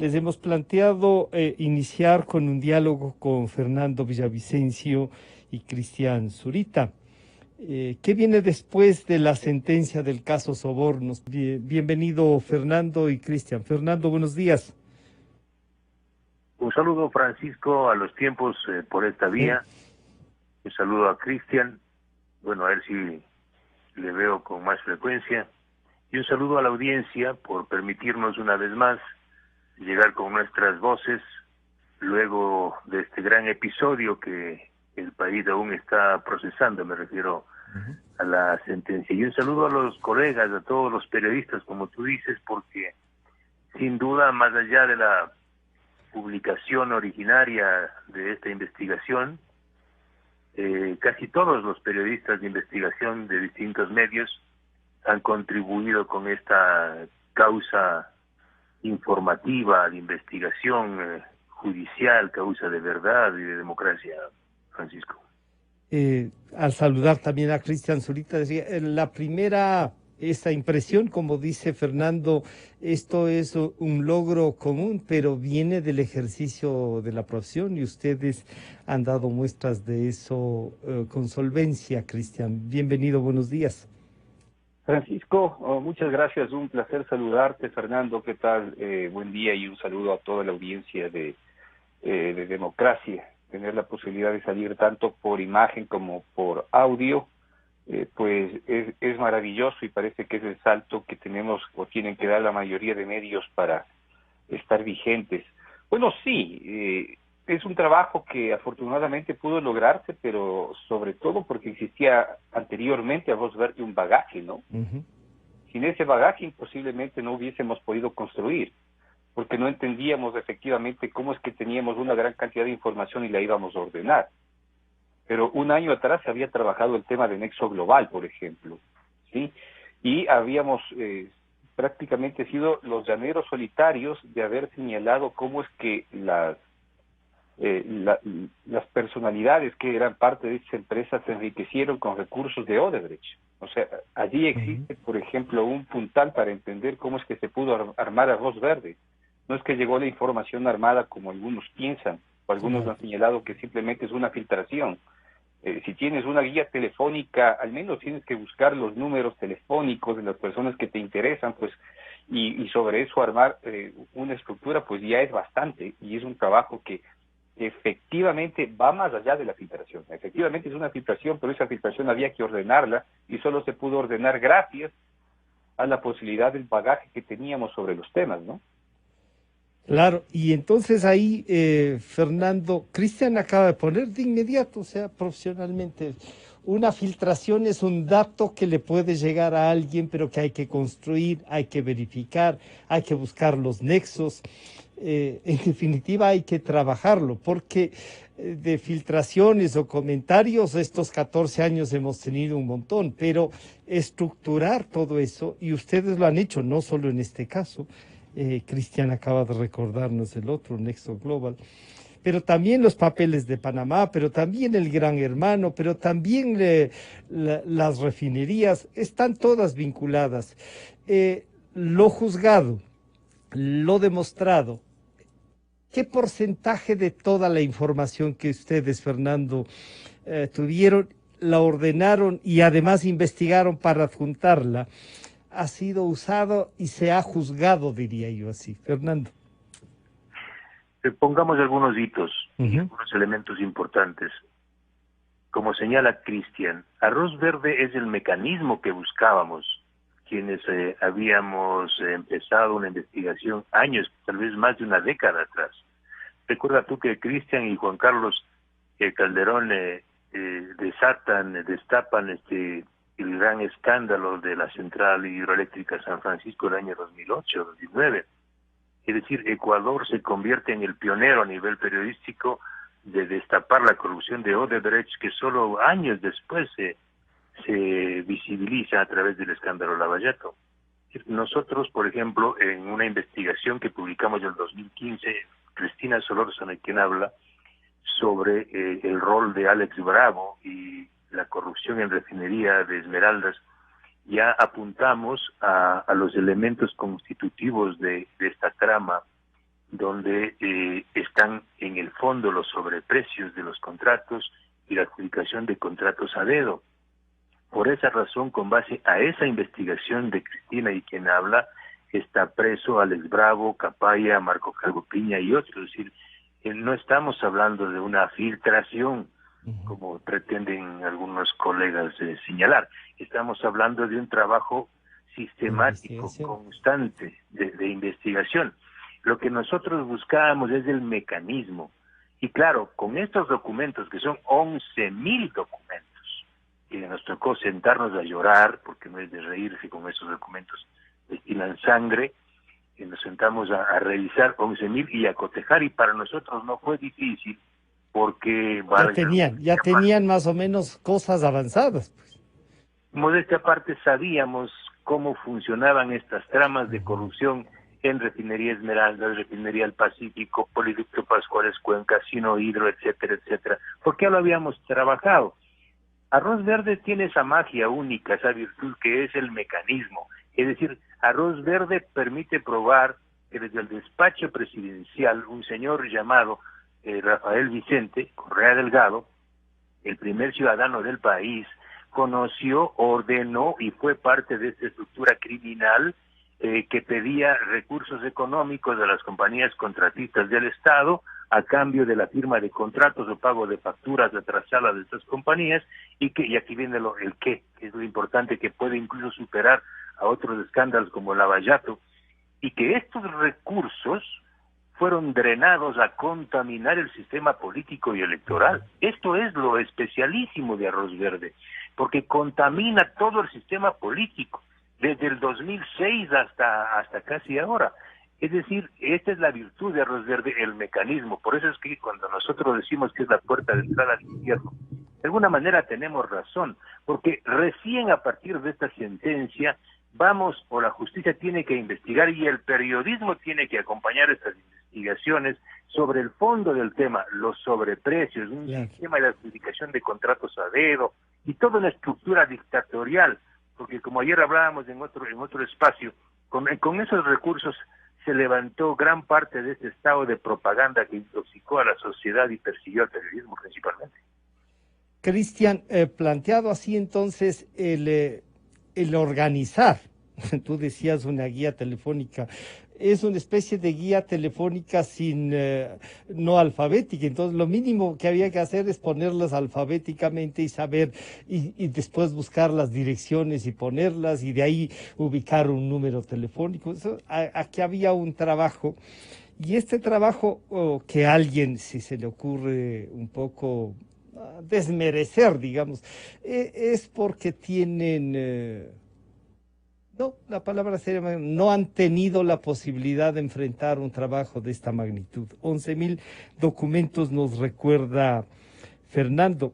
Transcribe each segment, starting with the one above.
les hemos planteado iniciar con un diálogo con Fernando Villavicencio y Cristian Zurita. ¿Qué viene después de la sentencia del caso Sobornos? Bienvenido Fernando y Cristian. Fernando, buenos días. Un saludo, Francisco, a los tiempos por esta Sí. vía. Un saludo a Cristian. Bueno, a ver si le veo con más frecuencia. Y un saludo a la audiencia por permitirnos una vez más llegar con nuestras voces luego de este gran episodio que el país aún está procesando. Me refiero Ujú. a la sentencia. Y un saludo a los colegas, a todos los periodistas, como tú dices, porque sin duda, más allá de la publicación originaria de esta investigación, casi todos los periodistas de investigación de distintos medios han contribuido con esta causa informativa, de investigación judicial, causa de verdad y de democracia, Francisco. Al saludar también a Cristian Zurita, decía, la primera, esta impresión, como dice Fernando, esto es un logro común, pero viene del ejercicio de la profesión y ustedes han dado muestras de eso con solvencia, Cristian. Bienvenido, buenos días. Francisco, muchas gracias, un placer saludarte. Fernando, ¿qué tal? Buen día y un saludo a toda la audiencia de Democracia. Tener la posibilidad de salir tanto por imagen como por audio, pues es maravilloso y parece que es el salto que tenemos o tienen que dar la mayoría de medios para estar vigentes. Bueno, sí, es un trabajo que afortunadamente pudo lograrse, pero sobre todo porque existía anteriormente a Voz Verde un bagaje, ¿no? Ujú. Sin ese bagaje posiblemente no hubiésemos podido construir, porque no entendíamos efectivamente cómo es que teníamos una gran cantidad de información y la íbamos a ordenar. Pero un año atrás se había trabajado el tema de Nexo Global, por ejemplo, ¿sí? Y habíamos prácticamente sido los llaneros solitarios de haber señalado cómo es que las personalidades que eran parte de estas empresas se enriquecieron con recursos de Odebrecht. O sea, allí Ujú. existe, por ejemplo, un puntal para entender cómo es que se pudo armar Arroz Verde. No es que llegó la información armada como algunos piensan, o algunos Claro. han señalado que simplemente es una filtración. Si tienes una guía telefónica, al menos tienes que buscar los números telefónicos de las personas que te interesan, pues, y sobre eso armar una estructura, pues ya es bastante, y es un trabajo que efectivamente va más allá de la filtración. Efectivamente es una filtración, pero esa filtración había que ordenarla, y solo se pudo ordenar gracias a la posibilidad del bagaje que teníamos sobre los temas, ¿no? Claro, y entonces ahí, Fernando, Cristian acaba de poner de inmediato, o sea, profesionalmente, una filtración es un dato que le puede llegar a alguien, pero que hay que construir, hay que verificar, hay que buscar los nexos, en definitiva hay que trabajarlo, porque de filtraciones o comentarios estos 14 años hemos tenido un montón, pero estructurar todo eso, y ustedes lo han hecho, no solo en este caso. Cristian acaba de recordarnos el otro, Nexo Global, pero también los papeles de Panamá, pero también el Gran Hermano, pero también las refinerías, están todas vinculadas. Lo juzgado, lo demostrado, ¿qué porcentaje de toda la información que ustedes, Fernando, tuvieron, la ordenaron y además investigaron para adjuntarla, ha sido usado y se ha juzgado, diría yo así? Fernando. Pongamos algunos hitos y Ujú. algunos elementos importantes. Como señala Cristian, Arroz Verde es el mecanismo que buscábamos quienes habíamos empezado una investigación años, tal vez más de una década atrás. Recuerda tú que Cristian y Juan Carlos Calderón destapan el gran escándalo de la central hidroeléctrica San Francisco del año 2008-2009. Es decir, Ecuador se convierte en el pionero a nivel periodístico de destapar la corrupción de Odebrecht, que solo años después se visibiliza a través del escándalo Lavallato. Nosotros, por ejemplo, en una investigación que publicamos en el 2015, Cristina Solórzano, quien habla, sobre el rol de Alex Bravo y la corrupción en refinería de Esmeraldas, ya apuntamos a los elementos constitutivos de esta trama donde están en el fondo los sobreprecios de los contratos y la adjudicación de contratos a dedo. Por esa razón, con base a esa investigación de Cristina y quien habla, está preso Alex Bravo, Capaya, Marco Calvo Piña y otros. Es decir, no estamos hablando de una filtración, como pretenden algunos colegas señalar. Estamos hablando de un trabajo sistemático, constante de investigación. Lo que nosotros buscábamos es el mecanismo. Y claro, con estos documentos, que son 11.000 documentos, que nos tocó sentarnos a llorar, porque no es de reírse, con esos documentos destilan sangre, y nos sentamos a revisar 11.000 y a cotejar, y para nosotros no fue difícil, porque... Ya tenían más o menos cosas avanzadas, pues. Modestia aparte, sabíamos cómo funcionaban estas tramas de corrupción en Refinería Esmeralda, Refinería del Pacífico, Poliducto Pascuales Cuenca, Sino Hidro, etcétera, etcétera, porque ya lo habíamos trabajado. Arroz Verde tiene esa magia única, esa virtud que es el mecanismo. Es decir, Arroz Verde permite probar que desde el despacho presidencial, un señor llamado Rafael Vicente Correa Delgado, el primer ciudadano del país, conoció, ordenó y fue parte de esta estructura criminal que pedía recursos económicos de las compañías contratistas del Estado a cambio de la firma de contratos o pago de facturas atrasadas de estas compañías, y aquí viene el qué, que es lo importante, que puede incluso superar a otros escándalos como Lavallato, y que estos recursos fueron drenados a contaminar el sistema político y electoral. Esto es lo especialísimo de Arroz Verde, porque contamina todo el sistema político, desde el 2006 hasta casi ahora. Es decir, esta es la virtud de Arroz Verde, el mecanismo. Por eso es que cuando nosotros decimos que es la puerta de entrada al infierno, de alguna manera tenemos razón, porque recién a partir de esta sentencia vamos, o la justicia tiene que investigar y el periodismo tiene que acompañar estas investigaciones sobre el fondo del tema, los sobreprecios, un sistema de adjudicación de contratos a dedo y toda una estructura dictatorial, porque como ayer hablábamos en otro espacio, con esos recursos se levantó gran parte de este estado de propaganda que intoxicó a la sociedad y persiguió al periodismo principalmente. Cristian, planteado así entonces el organizar, tú decías una guía telefónica, es una especie de guía telefónica no alfabética, entonces lo mínimo que había que hacer es ponerlas alfabéticamente y saber, y después buscar las direcciones y ponerlas, y de ahí ubicar un número telefónico. Aquí había un trabajo, y este trabajo que a alguien, si se le ocurre un poco desmerecer, digamos, es porque tienen... No, la palabra seria, no han tenido la posibilidad de enfrentar un trabajo de esta magnitud. 11.000 documentos nos recuerda Fernando.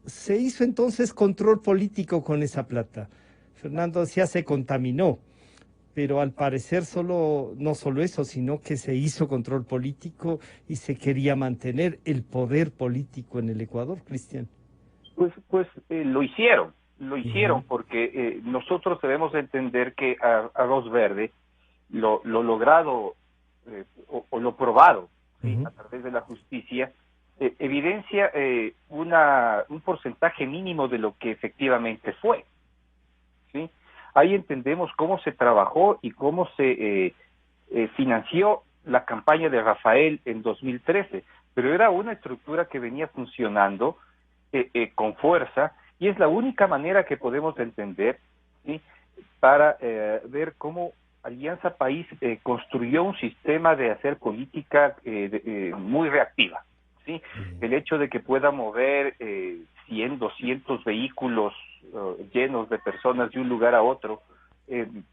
Se hizo entonces control político con esa plata. Fernando ya se contaminó, pero al parecer no solo eso, sino que se hizo control político y se quería mantener el poder político en el Ecuador, Cristian. Pues lo hicieron. Lo hicieron porque nosotros debemos entender que Arroz Verde, lo logrado o lo probado a través de la justicia, evidencia un porcentaje mínimo de lo que efectivamente fue. ¿Sí? Ahí entendemos cómo se trabajó y cómo se financió la campaña de Rafael en 2013, pero era una estructura que venía funcionando con fuerza, y es la única manera que podemos entender, ¿sí?, para ver cómo Alianza País construyó un sistema de hacer política muy reactiva, ¿sí? El hecho de que pueda mover 100, 200 vehículos llenos de personas de un lugar a otro,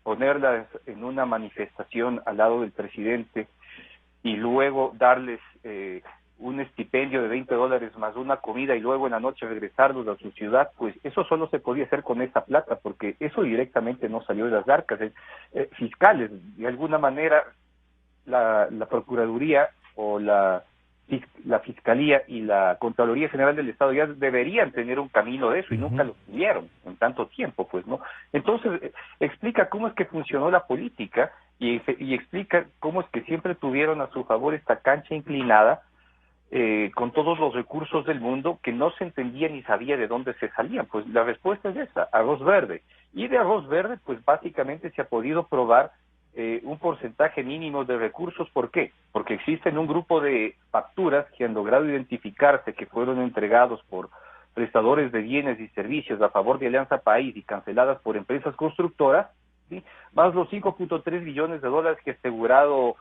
ponerlas en una manifestación al lado del presidente y luego darles un estipendio de $20 más una comida y luego en la noche regresarlos a su ciudad, pues eso solo se podía hacer con esa plata, porque eso directamente no salió de las arcas fiscales. De alguna manera la Procuraduría o la Fiscalía y la Contraloría General del Estado ya deberían tener un camino de eso y nunca lo tuvieron en tanto tiempo, pues, ¿no? Entonces explica cómo es que funcionó la política y explica cómo es que siempre tuvieron a su favor esta cancha inclinada, con todos los recursos del mundo, que no se entendía ni sabía de dónde se salían. Pues la respuesta es esa, arroz verde. Y de arroz verde, pues básicamente se ha podido probar un porcentaje mínimo de recursos. ¿Por qué? Porque existen un grupo de facturas que han logrado identificarse, que fueron entregados por prestadores de bienes y servicios a favor de Alianza País y canceladas por empresas constructoras, ¿sí? Más los 5.3 billones de dólares que ha asegurado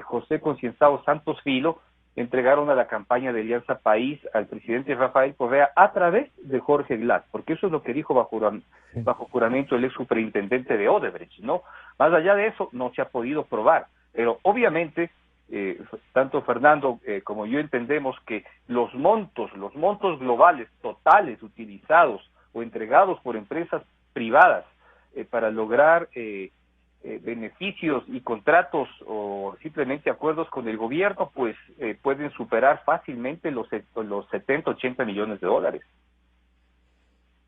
José Concienzado Santos Filo, entregaron a la campaña de Alianza País al presidente Rafael Correa a través de Jorge Glass, porque eso es lo que dijo bajo juramento el ex superintendente de Odebrecht, ¿no? Más allá de eso, no se ha podido probar, pero obviamente, tanto Fernando como yo entendemos que los montos globales totales utilizados o entregados por empresas privadas para lograr beneficios y contratos o simplemente acuerdos con el gobierno, pues pueden superar fácilmente los 70, 80 millones de dólares.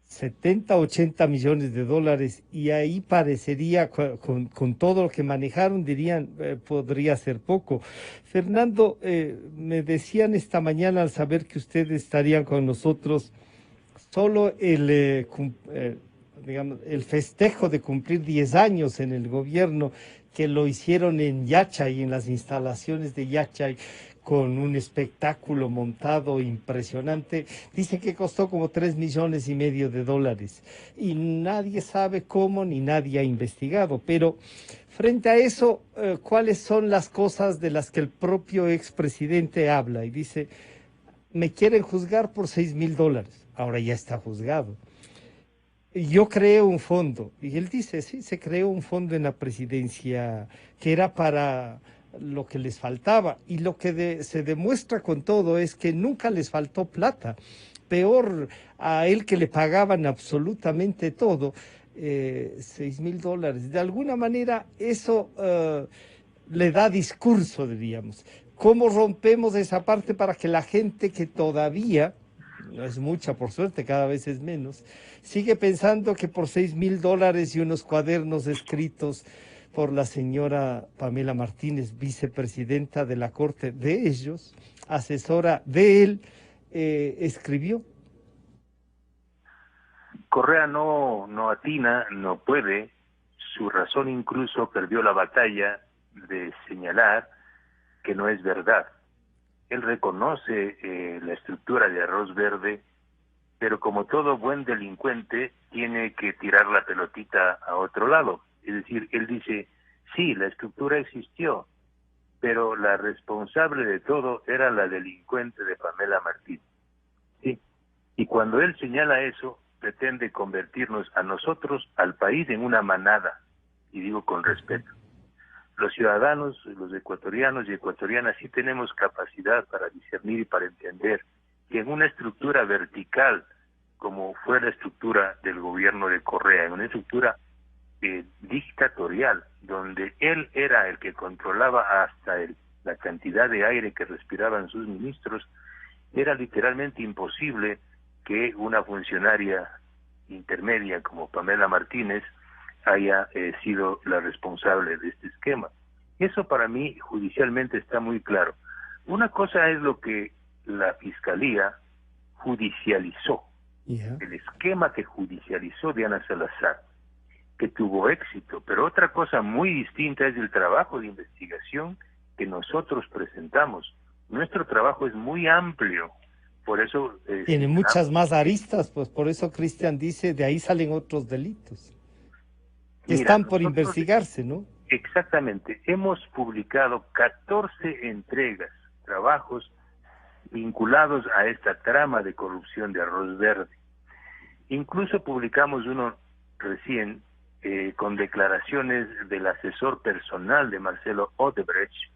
70, 80 millones de dólares, y ahí parecería, con todo lo que manejaron, dirían, podría ser poco. Fernando, me decían esta mañana al saber que ustedes estarían con nosotros, solo digamos, el festejo de cumplir 10 años en el gobierno, que lo hicieron en Yachay, en las instalaciones de Yachay, con un espectáculo montado impresionante, dice que costó como 3,5 millones de dólares. Y nadie sabe cómo, ni nadie ha investigado. Pero frente a eso, ¿cuáles son las cosas de las que el propio expresidente habla? Y dice, me quieren juzgar por 6,000 dólares. Ahora ya está juzgado. Yo creo un fondo, y él dice, sí, se creó un fondo en la presidencia que era para lo que les faltaba, y lo que se demuestra con todo es que nunca les faltó plata. Peor a él, que le pagaban absolutamente todo, 6,000 dólares. De alguna manera eso le da discurso, diríamos. ¿Cómo rompemos esa parte para que la gente, que todavía no es mucha, por suerte, cada vez es menos, sigue pensando que por 6,000 dólares y unos cuadernos escritos por la señora Pamela Martínez, vicepresidenta de la Corte de ellos, asesora de él, escribió? Correa no atina, no puede. Su razón incluso perdió la batalla de señalar que no es verdad. Él reconoce la estructura de arroz verde, pero como todo buen delincuente tiene que tirar la pelotita a otro lado. Es decir, él dice, sí, la estructura existió, pero la responsable de todo era la delincuente de Pamela Martínez. ¿Sí? Y cuando él señala eso, pretende convertirnos a nosotros, al país, en una manada, y digo con respeto. Los ciudadanos, los ecuatorianos y ecuatorianas, sí tenemos capacidad para discernir y para entender que en una estructura vertical, como fue la estructura del gobierno de Correa, en una estructura dictatorial, donde él era el que controlaba hasta la cantidad de aire que respiraban sus ministros, era literalmente imposible que una funcionaria intermedia como Pamela Martínez haya sido la responsable de este esquema. Eso para mí judicialmente está muy claro. Una cosa es lo que la Fiscalía judicializó, el esquema que judicializó Diana Salazar, que tuvo éxito, pero otra cosa muy distinta es el trabajo de investigación que nosotros presentamos. Nuestro trabajo es muy amplio, por eso... tiene muchas más aristas, pues por eso Cristian dice, de ahí salen otros delitos que están por investigarse, ¿no? Exactamente. Hemos publicado 14 entregas, trabajos vinculados a esta trama de corrupción de arroz verde. Incluso publicamos uno recién con declaraciones del asesor personal de Marcelo Odebrecht,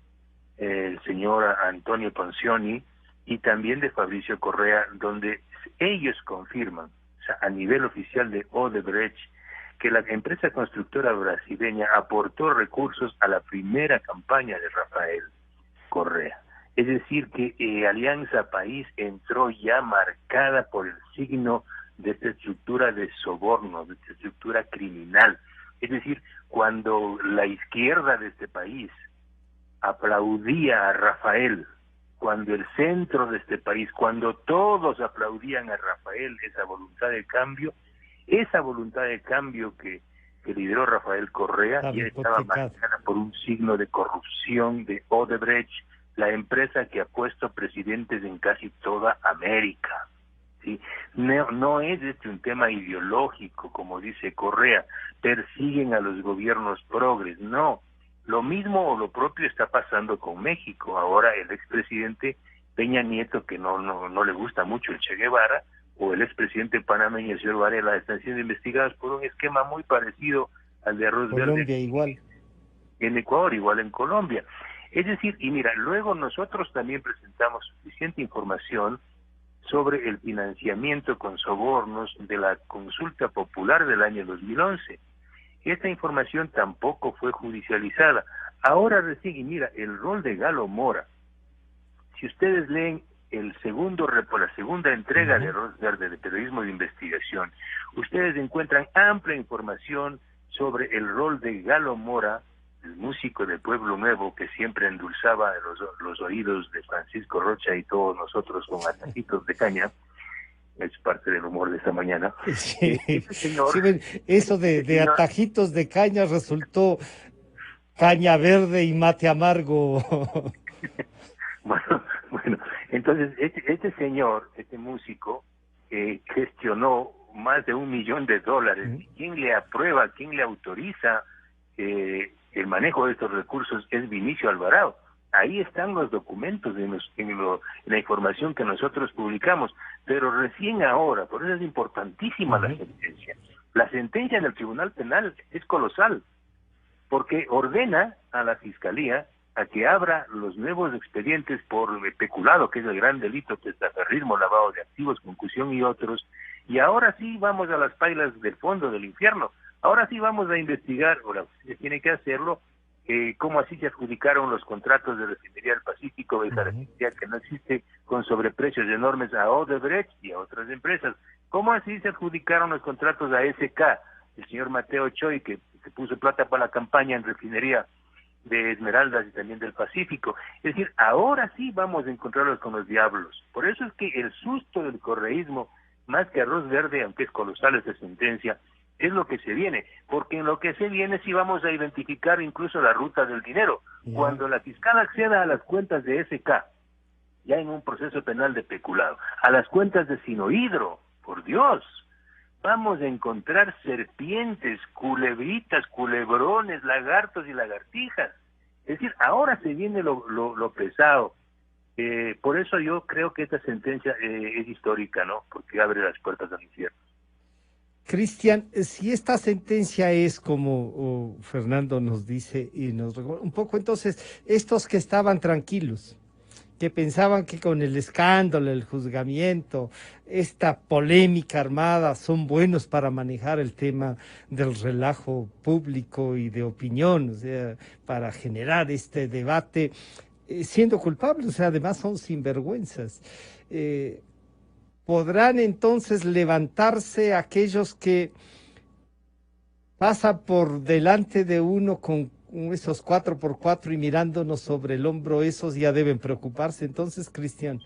el señor Antonio Poncioni, y también de Fabricio Correa, donde ellos confirman, o sea, a nivel oficial de Odebrecht, que la empresa constructora brasileña aportó recursos a la primera campaña de Rafael Correa. Es decir, que Alianza País entró ya marcada por el signo de esta estructura de soborno, de esta estructura criminal. Es decir, cuando la izquierda de este país aplaudía a Rafael, cuando el centro de este país, cuando todos aplaudían a Rafael, esa voluntad de cambio que lideró Rafael Correa, ya estaba marcada por un signo de corrupción de Odebrecht, la empresa que ha puesto presidentes en casi toda América. ¿Sí? No es un tema ideológico, como dice Correa, persiguen a los gobiernos progres, no. Lo mismo o lo propio está pasando con México. Ahora el expresidente Peña Nieto, que no le gusta mucho el Che Guevara, o el expresidente panameño, el señor Varela, están siendo investigados por un esquema muy parecido al de Arroz Colombia Verde. Igual. En Ecuador, igual en Colombia. Es decir, y mira, luego nosotros también presentamos suficiente información sobre el financiamiento con sobornos de la consulta popular del año 2011. Esta información tampoco fue judicializada. Ahora recién, y mira, el rol de Galo Mora, si ustedes leen la segunda entrega de Arroz Verde de Periodismo de Investigación, ustedes encuentran amplia información sobre el rol de Galo Mora, el músico de Pueblo Nuevo que siempre endulzaba los oídos de Francisco Rocha y todos nosotros con atajitos de caña. Es parte del humor de esta mañana. Sí, señor, eso de atajitos de caña resultó caña verde y mate amargo. Bueno, entonces este señor, este músico, gestionó más de $1 millón. ¿Quién le aprueba, quién le autoriza el manejo de estos recursos? Es Vinicio Alvarado. Ahí están los documentos en la información que nosotros publicamos, pero recién ahora, por eso es importantísima la sentencia. La sentencia del Tribunal Penal es colosal, porque ordena a la Fiscalía a que abra los nuevos expedientes por peculado, que es el gran delito, testaferrismo, lavado de activos, concusión y otros, y ahora sí vamos a las pailas del fondo del infierno. Ahora sí vamos a investigar, o la justicia tiene que hacerlo, cómo así se adjudicaron los contratos de Refinería del Pacífico, de esa refinería que no existe, con sobreprecios enormes a Odebrecht y a otras empresas. ¿Cómo así se adjudicaron los contratos a SK, el señor Mateo Choi, que puso plata para la campaña en Refinería de Esmeraldas y también del Pacífico? Es decir, ahora sí vamos a encontrarlos con los diablos. Por eso es que el susto del correísmo, más que Arroz Verde, aunque es colosal esta sentencia, es lo que se viene, porque en lo que se viene sí vamos a identificar incluso la ruta del dinero. Cuando la fiscal acceda a las cuentas de SK, ya en un proceso penal de peculado, a las cuentas de Sinohidro, por Dios, vamos a encontrar serpientes, culebritas, culebrones, lagartos y lagartijas. Es decir, ahora se viene lo pesado. Por eso yo creo que esta sentencia es histórica, ¿no? Porque abre las puertas al infierno. Cristian, si esta sentencia es como Fernando nos dice y nos recuerda un poco, entonces, estos que estaban tranquilos, que pensaban que con el escándalo, el juzgamiento, esta polémica armada son buenos para manejar el tema del relajo público y de opinión, o sea, para generar este debate, siendo culpables, o sea, además son sinvergüenzas. ¿Podrán entonces levantarse aquellos que pasan por delante de uno con esos 4x4 y mirándonos sobre el hombro? Esos ya deben preocuparse entonces, Cristian.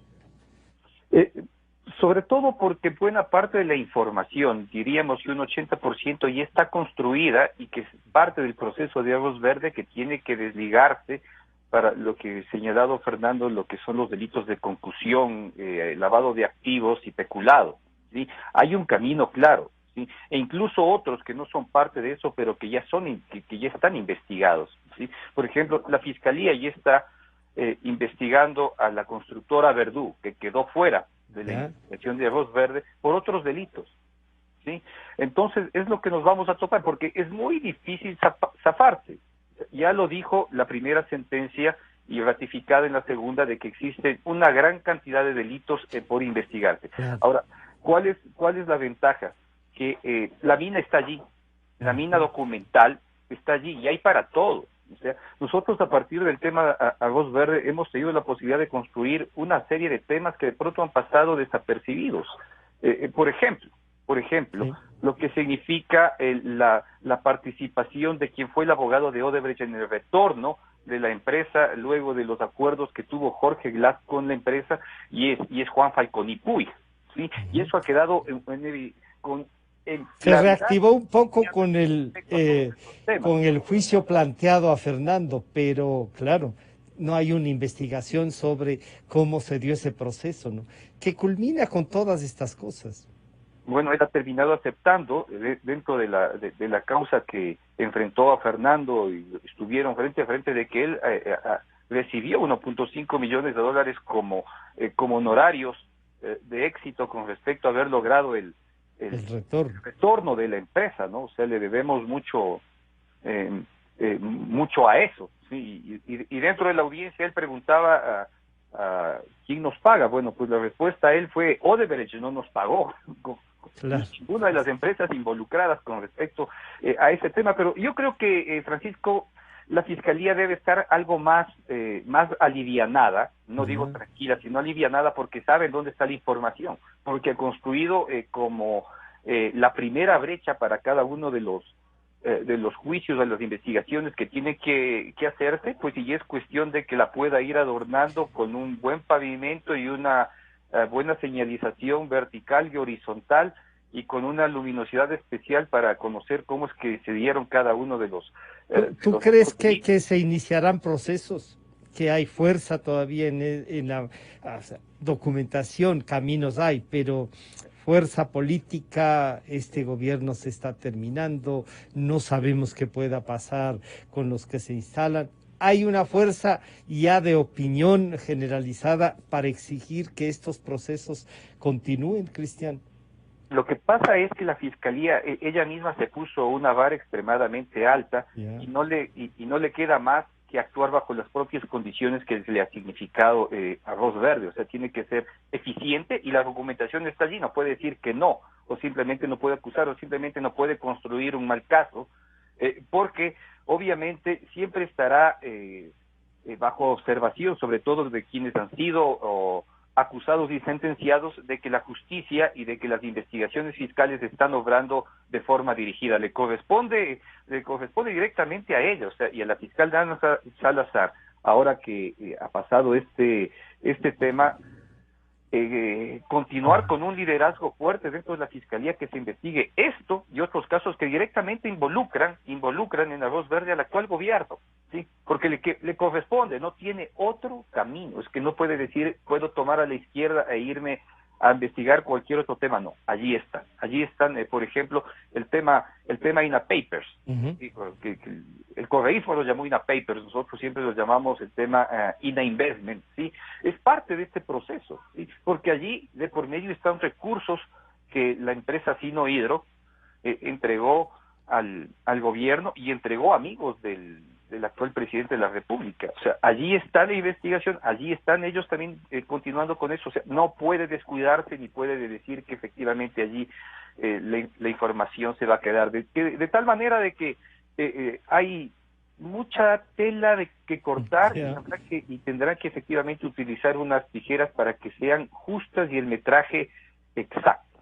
Sobre todo porque buena parte de la información, diríamos que un 80% ya está construida y que es parte del proceso de Arroz Verde, que tiene que desligarse para lo que señalado Fernando, lo que son los delitos de concusión, lavado de activos y peculado, ¿sí? Hay un camino claro, ¿sí? E incluso otros que no son parte de eso, pero que ya que ya están investigados, ¿sí? Por ejemplo, la Fiscalía ya está investigando a la constructora Verdú, que quedó fuera de la investigación de Arroz Verde por otros delitos, ¿sí? Entonces es lo que nos vamos a topar, porque es muy difícil zafarse. Ya lo dijo la primera sentencia y ratificada en la segunda, de que existe una gran cantidad de delitos por investigarse. Ahora, ¿cuál es la ventaja? Que la mina está allí, la mina documental está allí y hay para todo. O sea, nosotros a partir del tema Arroz Verde hemos tenido la posibilidad de construir una serie de temas que de pronto han pasado desapercibidos. Por ejemplo, por ejemplo, Sí. lo que significa la participación de quien fue el abogado de Odebrecht en el retorno de la empresa luego de los acuerdos que tuvo Jorge Glass con la empresa, y es Juan Falconi Puig, ¿sí? Y eso ha quedado en Se claridad reactivó un poco respecto a todos estos temas. con el juicio planteado a Fernando, pero claro, no hay una investigación sobre cómo se dio ese proceso, ¿no? Que culmina con todas estas cosas. Bueno, él ha terminado aceptando dentro de la causa que enfrentó a Fernando, y estuvieron frente a frente, de que él recibió 1.5 millones de dólares como honorarios de éxito con respecto a haber logrado el El retorno. retorno de la empresa, ¿no? O sea, le debemos mucho a eso, ¿sí? Y dentro de la audiencia él preguntaba a quién nos paga. Bueno, pues la respuesta a él fue: Odebrecht no nos pagó. Claro. Ninguna de las empresas involucradas con respecto a ese tema. Pero yo creo que, Francisco, la Fiscalía debe estar algo más alivianada, no digo tranquila, sino alivianada, porque saben dónde está la información, porque ha construido como la primera brecha para cada uno de los juicios, de las investigaciones que tiene que hacerse, pues, y es cuestión de que la pueda ir adornando con un buen pavimento y una buena señalización vertical y horizontal, y con una luminosidad especial para conocer cómo es que se dieron cada uno de los... ¿Tú crees que se iniciarán procesos? Que hay fuerza todavía en la documentación, caminos hay, pero fuerza política, este gobierno se está terminando, no sabemos qué pueda pasar con los que se instalan. Hay una fuerza ya de opinión generalizada para exigir que estos procesos continúen, Cristian. Lo que pasa es que la Fiscalía, ella misma se puso una vara extremadamente alta, Yeah. y no le queda más que actuar bajo las propias condiciones que le ha significado Arroz Verde. O sea, tiene que ser eficiente, y la documentación está allí. No puede decir que no, o simplemente no puede acusar, o simplemente no puede construir un mal caso, porque obviamente siempre estará bajo observación, sobre todo de quienes han sido acusados y sentenciados, de que la justicia y de que las investigaciones fiscales están obrando de forma dirigida. Le corresponde directamente a ella, o sea, y a la fiscal Dana Salazar, ahora que ha pasado este tema, continuar con un liderazgo fuerte dentro de la Fiscalía, que se investigue esto y otros casos que directamente involucran en Arroz Verde al actual gobierno, ¿sí? Porque le corresponde, no tiene otro camino. Es que no puede decir: puedo tomar a la izquierda e irme a investigar cualquier otro tema. No, allí están, por ejemplo, el tema INA Papers, ¿sí? que el correísmo lo llamó INA Papers, nosotros siempre lo llamamos el tema INA Investment, ¿sí? Es parte de este proceso, ¿sí? Porque allí de por medio están recursos que la empresa Sinohydro entregó al gobierno, y entregó a amigos del actual presidente de la República. O sea, allí está la investigación, allí están ellos también continuando con eso. O sea, no puede descuidarse, ni puede decir que efectivamente allí la información se va a quedar. De tal manera de que hay mucha tela de que cortar, Yeah. y tendrá que efectivamente utilizar unas tijeras para que sean justas y el metraje exacto.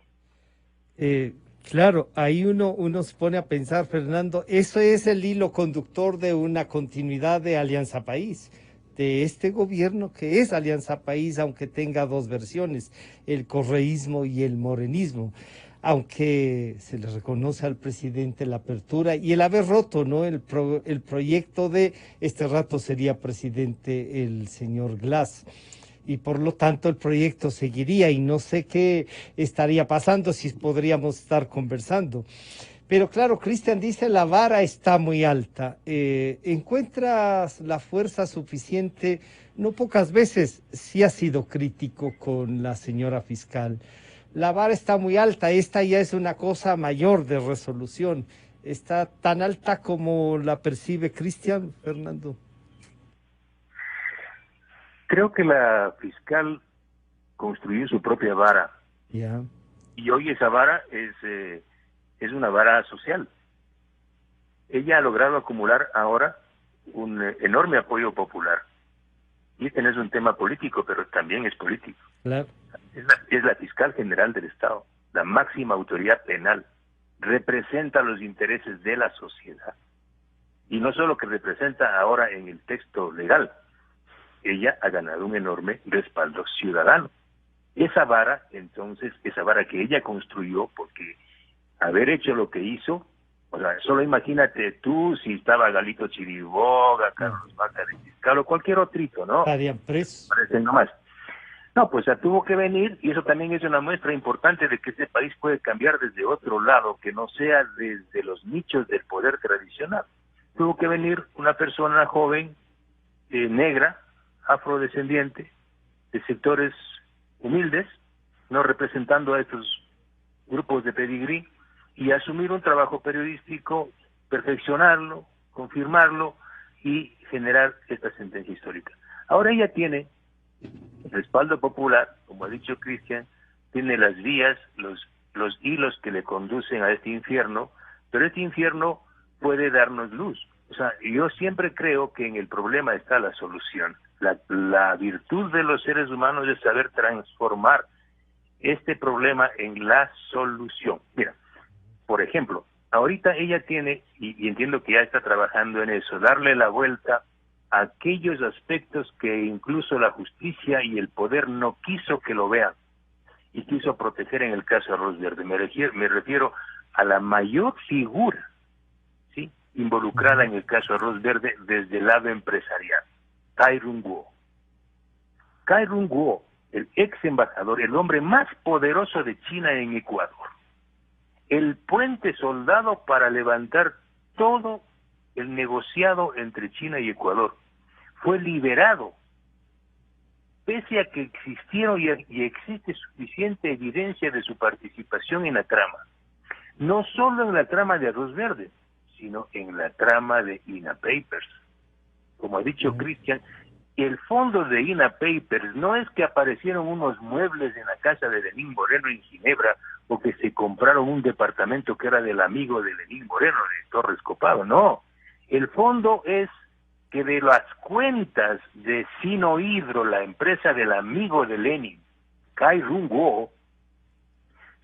Claro, ahí uno se pone a pensar, Fernando, eso es el hilo conductor de una continuidad de Alianza País, de este gobierno que es Alianza País, aunque tenga dos versiones, el correísmo y el morenismo, aunque se le reconoce al presidente la apertura y el haber roto, ¿no? El proyecto de este rato sería presidente el señor Glass, y por lo tanto el proyecto seguiría, y no sé qué estaría pasando, si podríamos estar conversando. Pero claro, Cristian dice: la vara está muy alta. ¿Encuentras la fuerza suficiente? No pocas veces sí ha sido crítico con la señora fiscal. La vara está muy alta, esta ya es una cosa mayor de resolución. ¿Está tan alta como la percibe Cristian, Fernando? Creo que la fiscal construyó su propia vara, Ya. y hoy esa vara es una vara social. Ella ha logrado acumular ahora un enorme apoyo popular, y este no es un tema político, pero también es político. Claro. Es la fiscal general del Estado. la máxima autoridad penal, representa los intereses de la sociedad. Y no solo que representa ahora en el texto legal, ella ha ganado un enorme respaldo ciudadano. Esa vara, entonces, esa vara que ella construyó, porque haber hecho lo que hizo, o sea, solo imagínate tú si estaba Galito Chiriboga, Carlos Vaca de Fiscal o cualquier otrito, ¿no? Estarían presos. Parecen nomás. No, pues ya tuvo que venir, y eso también es una muestra importante de que este país puede cambiar desde otro lado, que no sea desde los nichos del poder tradicional. Tuvo que venir una persona joven, negra, afrodescendiente, de sectores humildes, no representando a estos grupos de pedigrí, y asumir un trabajo periodístico, perfeccionarlo, confirmarlo y generar esta sentencia histórica. Ahora ella tiene respaldo popular, como ha dicho Cristian, tiene las vías, los hilos que le conducen a este infierno, pero este infierno puede darnos luz. O sea, yo siempre creo que en el problema está la solución. La virtud de los seres humanos es saber transformar este problema en la solución. Mira, por ejemplo, ahorita ella tiene, y entiendo que ya está trabajando en eso, darle la vuelta a aquellos aspectos que incluso la justicia y el poder no quiso que lo vean, y quiso proteger en el caso de Arroz Verde. Me refiero a la mayor figura, ¿sí?, involucrada en el caso de Arroz Verde desde el lado empresarial, Cai Rung-Guo. Cai Rung-Guo, el ex embajador, el hombre más poderoso de China en Ecuador, el puente soldado para levantar todo el negociado entre China y Ecuador, fue liberado, pese a que existieron y existe suficiente evidencia de su participación en la trama. No solo en la trama de Arroz Verde, sino en la trama de INA Papers. Como ha dicho Cristian, el fondo de INA Papers no es que aparecieron unos muebles en la casa de Lenín Moreno en Ginebra o que se compraron un departamento que era del amigo de Lenín Moreno, de Torres Copado, no. El fondo es que de las cuentas de Sinohydro, la empresa del amigo de Lenin, Cai Rung-Guo,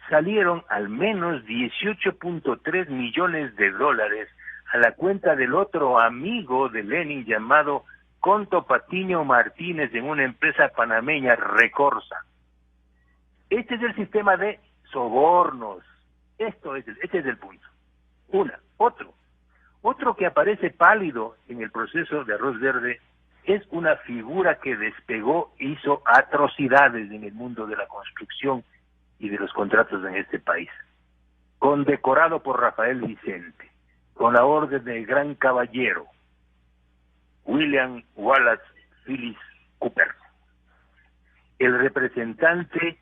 salieron al menos 18.3 millones de dólares a la cuenta del otro amigo de Lenin llamado Conto Patiño Martínez en una empresa panameña, Recorsa. Este es el sistema de sobornos. Este es el punto. Otro que aparece pálido en el proceso de Arroz Verde es una figura que despegó, hizo atrocidades en el mundo de la construcción y de los contratos en este país. Condecorado por Rafael Vicente, con la orden del gran caballero, William Wallace Phillips Cooper. El representante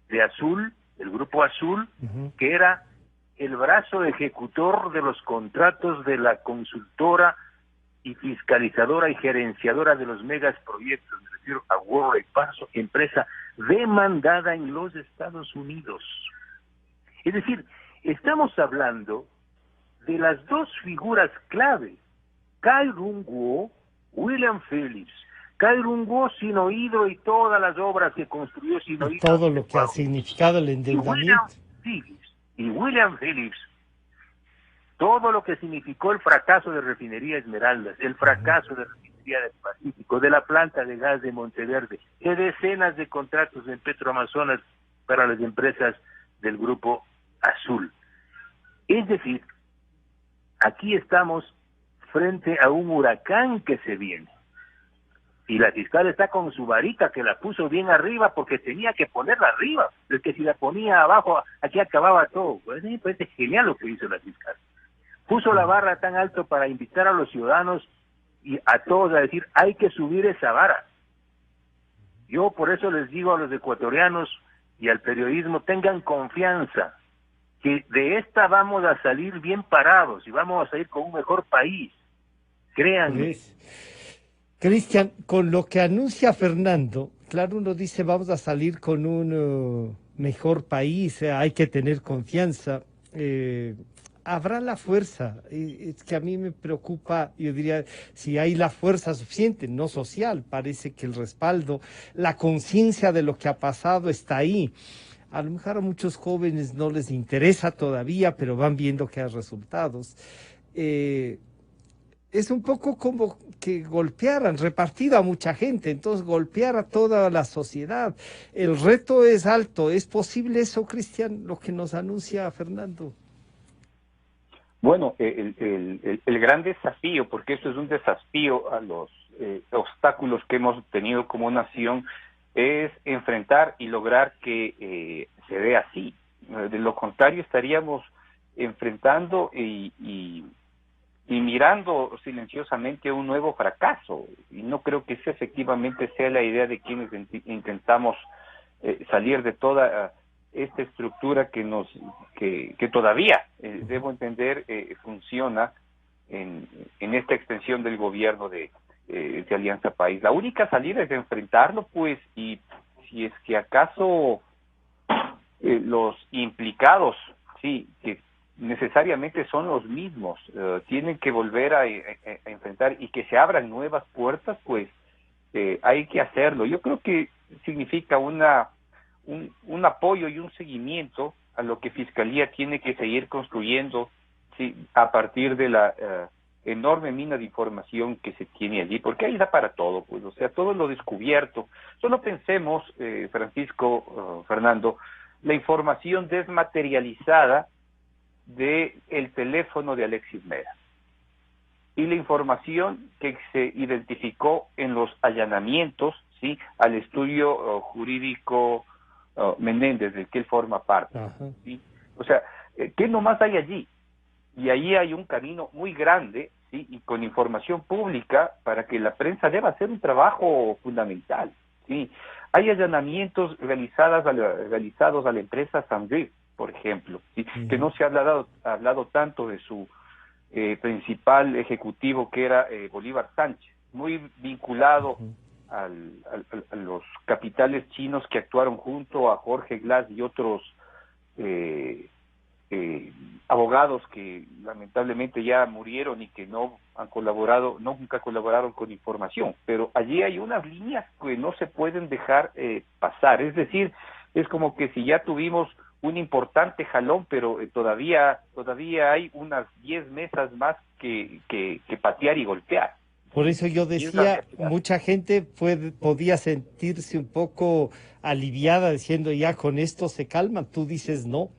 de Azul, el grupo Azul, que era el brazo ejecutor de los contratos de la consultora y fiscalizadora y gerenciadora de los megas proyectos, me refiero a Worley Paso, empresa demandada en los Estados Unidos. Es decir, estamos hablando de las dos figuras clave, Cai Rung-Guo, William Phillips. Cai Rung-Guo, Sinohydro y todas las obras que construyó Sinohydro. Todo lo que ha significado el endeudamiento. Y William Phillips, todo lo que significó el fracaso de Refinería Esmeraldas, el fracaso de Refinería del Pacífico, de la planta de gas de Monteverde, de decenas de contratos en Petroamazonas para las empresas del grupo Azul. Es decir, aquí estamos frente a un huracán que se viene. Y la fiscal está con su varita que la puso bien arriba porque tenía que ponerla arriba. Es que si la ponía abajo, aquí acababa todo. Pues es genial lo que hizo la fiscal. Puso la barra tan alto para invitar a los ciudadanos y a todos a decir, hay que subir esa vara. Yo por eso les digo a los ecuatorianos y al periodismo, tengan confianza, que de esta vamos a salir bien parados y vamos a salir con un mejor país. Créanme. Cristian, con lo que anuncia Fernando, claro, uno dice vamos a salir con un mejor país, hay que tener confianza. Habrá la fuerza, es que a mí me preocupa, yo diría, si hay la fuerza suficiente, no social, parece que el respaldo, la conciencia de lo que ha pasado está ahí. A lo mejor a muchos jóvenes no les interesa todavía, pero van viendo que hay resultados. Es un poco como que golpearan, repartido a mucha gente, entonces golpear a toda la sociedad. El reto es alto. ¿Es posible eso, Cristian, lo que nos anuncia Fernando? Bueno, el gran desafío, porque eso es un desafío a los obstáculos que hemos tenido como nación, es enfrentar y lograr que se dé así. De lo contrario, estaríamos enfrentando y mirando silenciosamente un nuevo fracaso. Y no creo que esa efectivamente sea la idea de quienes intentamos salir de toda esta estructura que todavía, debo entender, funciona en esta extensión del gobierno de Alianza País. La única salida es enfrentarlo, pues, y si es que acaso los implicados, sí, que necesariamente son los mismos, tienen que volver a enfrentar y que se abran nuevas puertas, pues hay que hacerlo. Yo creo que significa un apoyo y un seguimiento a lo que Fiscalía tiene que seguir construyendo, sí, a partir de la enorme mina de información que se tiene allí, porque ahí da para todo, pues, o sea, todo lo descubierto. Solo pensemos, Francisco, Fernando, la información desmaterializada de el teléfono de Alexis Mera y la información que se identificó en los allanamientos, sí, al estudio jurídico Menéndez, del que él forma parte. ¿Sí? O sea, ¿qué nomás hay allí? Y ahí hay un camino muy grande, ¿sí? Y con información pública para que la prensa deba hacer un trabajo fundamental. ¿Sí? Hay allanamientos realizados a la empresa Sandrif, por ejemplo, ¿sí? Que no se ha hablado tanto de su principal ejecutivo, que era Bolívar Sánchez, muy vinculado a los capitales chinos que actuaron junto a Jorge Glass y otros abogados que lamentablemente ya murieron y que no han colaborado, nunca colaboraron con información, pero allí hay unas líneas que no se pueden dejar pasar. Es decir, es como que si ya tuvimos un importante jalón, pero todavía hay unas 10 mesas más que patear y golpear. Por eso yo decía, mucha gente podía sentirse un poco aliviada diciendo ya con esto se calman. Tú dices no.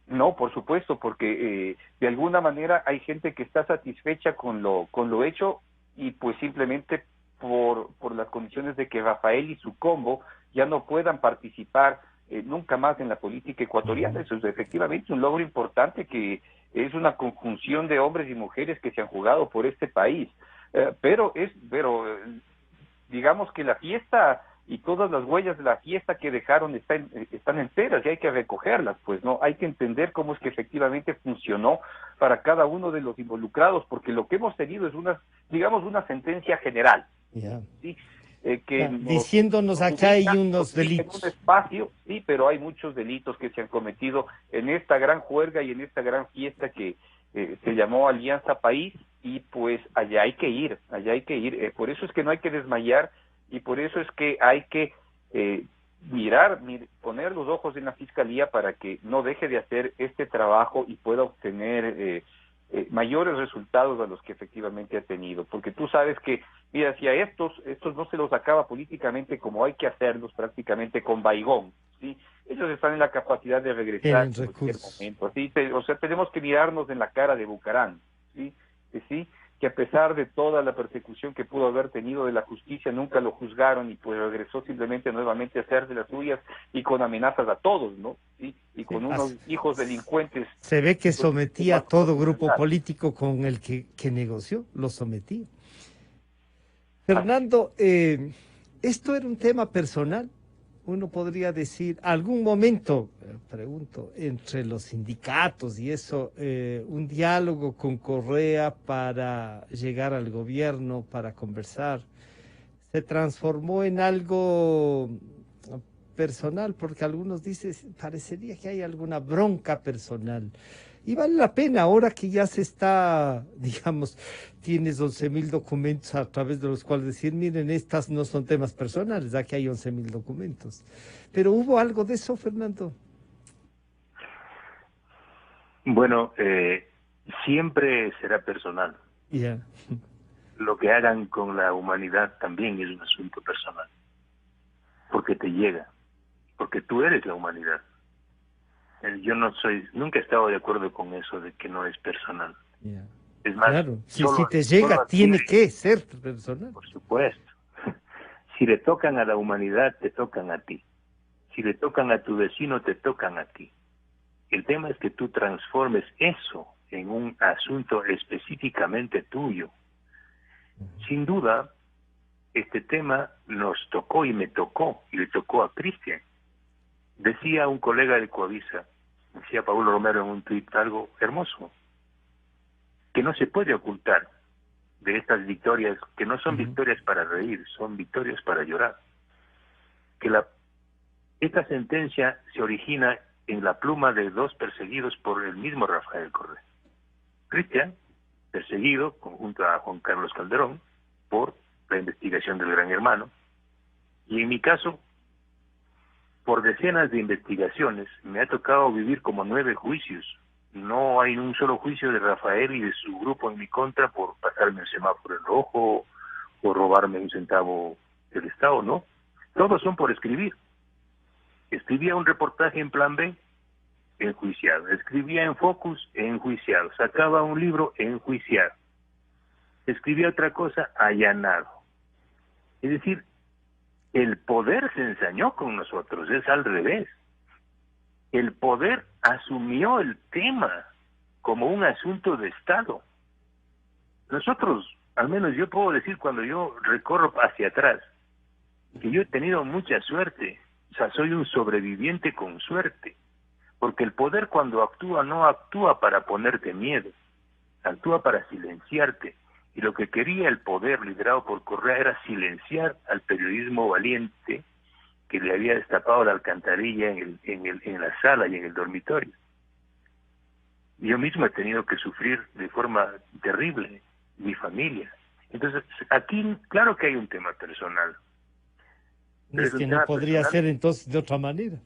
No, por supuesto, porque de alguna manera hay gente que está satisfecha con lo hecho, y pues simplemente por las condiciones de que Rafael y su combo ya no puedan participar nunca más en la política ecuatoriana. Eso es efectivamente un logro importante, que es una conjunción de hombres y mujeres que se han jugado por este país. Pero digamos que la fiesta y todas las huellas de la fiesta que dejaron están enteras y hay que recogerlas, pues no, hay que entender cómo es que efectivamente funcionó para cada uno de los involucrados, porque lo que hemos tenido es una sentencia general, ¿sí? Diciéndonos acá hay unos delitos. En un espacio, sí, pero hay muchos delitos que se han cometido en esta gran juerga y en esta gran fiesta que se llamó Alianza País, y pues allá hay que ir. Por eso es que no hay que desmayar, y por eso es que hay que poner los ojos en la Fiscalía para que no deje de hacer este trabajo y pueda obtener mayores resultados a los que efectivamente ha tenido. Porque tú sabes que, mira, si a estos no se los acaba políticamente como hay que hacerlos, prácticamente con Baigón, ¿sí? Ellos están en la capacidad de regresar en cualquier momento, ¿sí? O sea, tenemos que mirarnos en la cara de Bucarán, ¿sí? Que a pesar de toda la persecución que pudo haber tenido de la justicia, nunca lo juzgaron y pues regresó simplemente nuevamente a hacer de las suyas y con amenazas a todos, ¿no? ¿Sí? Y con unos hijos delincuentes. Se ve que sometía a todo grupo político con el que negoció, lo sometía. Fernando, ¿esto era un tema personal? Uno podría decir, algún momento, pregunto, entre los sindicatos y eso, un diálogo con Correa para llegar al gobierno, para conversar, se transformó en algo personal, porque algunos dicen, parecería que hay alguna bronca personal. Y vale la pena ahora que ya se está, digamos, tienes 11.000 documentos a través de los cuales decir, miren, estas no son temas personales, aquí hay 11.000 documentos. Pero ¿hubo algo de eso, Fernando? Bueno, siempre será personal. Ya. Lo que hagan con la humanidad también es un asunto personal, porque te llega, porque tú eres la humanidad. Yo nunca he estado de acuerdo con eso de que no es personal. Ya. Es más, Claro, si solo, te solo llega, tiene adquiere, que ser personal. por supuesto. Si le tocan a la humanidad, te tocan a ti. Si le tocan a tu vecino, te tocan a ti. El tema es que tú transformes eso en un asunto específicamente tuyo. Sin duda, este tema nos tocó y me tocó, y le tocó a Cristian. Decía un colega de Coavisa, decía Paulo Romero en un tuit algo hermoso, que no se puede ocultar de estas victorias, que no son victorias para reír, son victorias para llorar. Que esta sentencia se origina en la pluma de dos perseguidos por el mismo Rafael Correa. Cristian, perseguido junto a Juan Carlos Calderón por la investigación del Gran Hermano, y en mi caso, por decenas de investigaciones, me ha tocado vivir como 9 juicios. No hay un solo juicio de Rafael y de su grupo en mi contra por pasarme el semáforo en rojo o robarme un centavo del Estado, ¿no? Todos son por escribir. Escribía un reportaje en Plan B, enjuiciado. Escribía en Focus, enjuiciado. Sacaba un libro, enjuiciado. Escribía otra cosa, allanado. Es decir, el poder se ensañó con nosotros, es al revés. El poder asumió el tema como un asunto de Estado. Nosotros, al menos yo puedo decir cuando yo recorro hacia atrás, que yo he tenido mucha suerte, o sea, soy un sobreviviente con suerte, porque el poder cuando actúa no actúa para ponerte miedo, actúa para silenciarte. Y lo que quería el poder liderado por Correa era silenciar al periodismo valiente que le había destapado la alcantarilla en la sala y en el dormitorio. Yo mismo he tenido que sufrir de forma terrible, mi familia. Entonces, aquí claro que hay un tema personal. Pero Es es un que no tema podría personal. ser entonces de otra manera.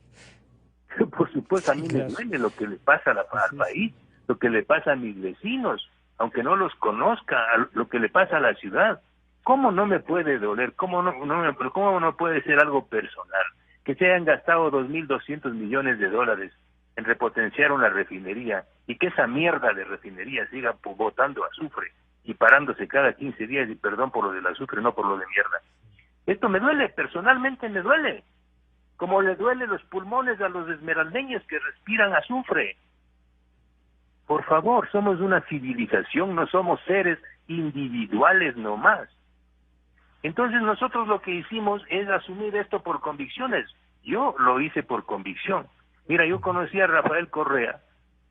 Por supuesto, a Sí, mí me claro. duele lo que le pasa al país, lo que le pasa a mis vecinos, aunque no los conozca, lo que le pasa a la ciudad. ¿Cómo no me puede doler? ¿Cómo no puede ser algo personal? Que se hayan gastado 2.200 millones de dólares en repotenciar una refinería y que esa mierda de refinería siga botando azufre y parándose cada 15 días, y perdón por lo del azufre, no por lo de mierda. Esto me duele, personalmente me duele. Como le duele los pulmones a los esmeraldeños que respiran azufre. Por favor, somos una civilización, no somos seres individuales nomás. Entonces nosotros lo que hicimos es asumir esto por convicciones. Yo lo hice por convicción. Mira, yo conocí a Rafael Correa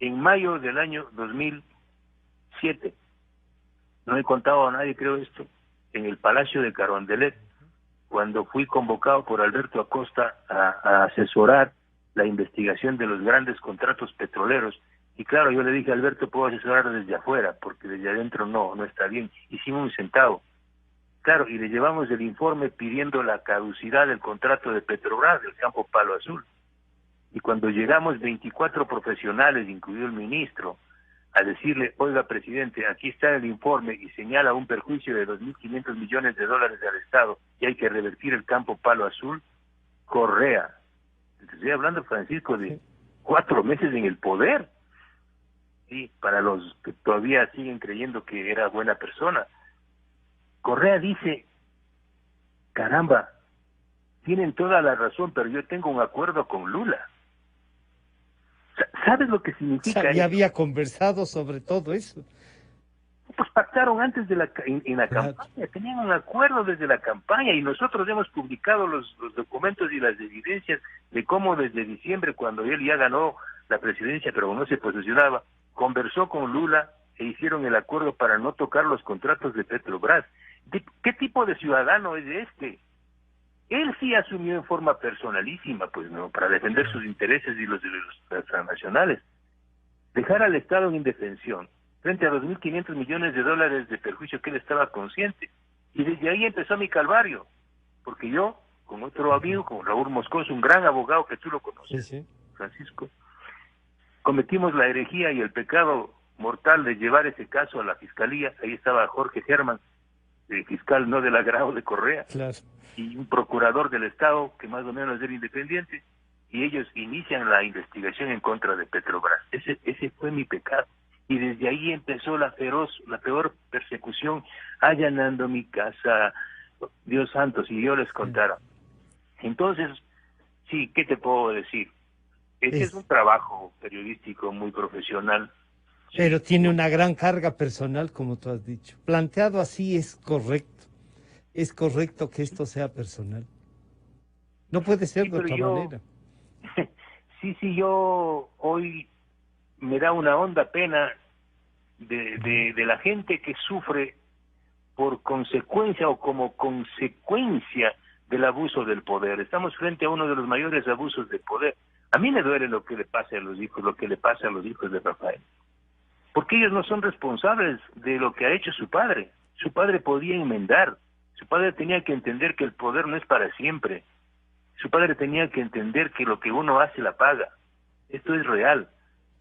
en mayo del año 2007. No he contado a nadie, creo esto, en el Palacio de Carondelet, cuando fui convocado por Alberto Acosta a asesorar la investigación de los grandes contratos petroleros. Y claro, yo le dije a Alberto, puedo asesorar desde afuera, porque desde adentro no está bien. Hicimos un centavo. Claro, y le llevamos el informe pidiendo la caducidad del contrato de Petrobras, del campo Palo Azul. Y cuando llegamos 24 profesionales, incluido el ministro, a decirle, oiga, presidente, aquí está el informe y señala un perjuicio de 2.500 millones de dólares al Estado y hay que revertir el campo Palo Azul, Correa. Estoy hablando, Francisco, de 4 meses en el poder. Sí, para los que todavía siguen creyendo que era buena persona. Correa dice, caramba, tienen toda la razón, pero yo tengo un acuerdo con Lula. ¿Sabes lo que significa Ya eso? había conversado sobre todo eso. Pues pactaron antes de en la Claro. campaña, tenían un acuerdo desde la campaña y nosotros hemos publicado los documentos y las evidencias de cómo desde diciembre, cuando él ya ganó la presidencia pero no se posicionaba, conversó con Lula e hicieron el acuerdo para no tocar los contratos de Petrobras. ¿Qué tipo de ciudadano es este? Él sí asumió en forma personalísima, pues no, para defender sus intereses y los de los transnacionales. dejar al Estado en indefensión frente a los 1.500 millones de dólares de perjuicio que él estaba consciente. Y desde ahí empezó mi calvario, porque yo, con otro amigo, como Raúl Moscoso, un gran abogado que tú lo conoces, Sí, sí. Francisco, cometimos la herejía y el pecado mortal de llevar ese caso a la fiscalía. Ahí estaba Jorge Germán, el fiscal no del agrado de Correa, Claro. y un procurador del Estado que más o menos era independiente, y ellos inician la investigación en contra de Petrobras. Ese fue mi pecado. Y desde ahí empezó la peor persecución, allanando mi casa, Dios santo, si yo les contara. Entonces, sí, ¿qué te puedo decir? Ese es un trabajo periodístico muy profesional. Pero Sí, tiene una gran carga personal, como tú has dicho. Planteado así es correcto. Es correcto que esto sea personal. No puede ser sí, de pero otra yo, manera. sí, yo hoy me da una honda pena de la gente que sufre por consecuencia o como consecuencia del abuso del poder. Estamos frente a uno de los mayores abusos de poder. A mí me duele lo que le pase a los hijos, lo que le pasa a los hijos de Rafael, porque ellos no son responsables de lo que ha hecho su padre. Su padre podía enmendar, su padre tenía que entender que el poder no es para siempre, su padre tenía que entender que lo que uno hace la paga. Esto es real.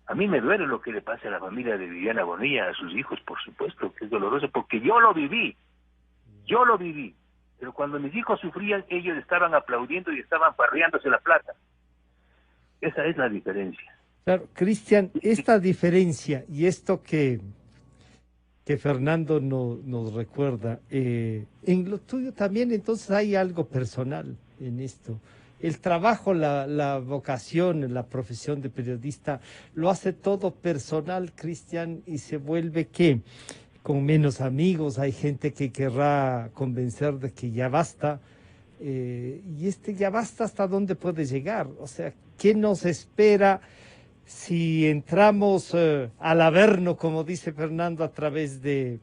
A mí me duele lo que le pasa a la familia de Viviana Bonilla, a sus hijos, por supuesto, que es doloroso, porque yo lo viví, pero cuando mis hijos sufrían, ellos estaban aplaudiendo y estaban parreándose la plata. Esa es la diferencia. Claro, Cristian, esta diferencia y esto que Fernando nos recuerda, en lo tuyo también entonces hay algo personal en esto. El trabajo, la vocación, la profesión de periodista, lo hace todo personal, Cristian, y se vuelve que con menos amigos, hay gente que querrá convencer de que ya basta, y ya basta hasta dónde puede llegar. O sea, ¿qué nos espera si entramos al averno, como dice Fernando, a través de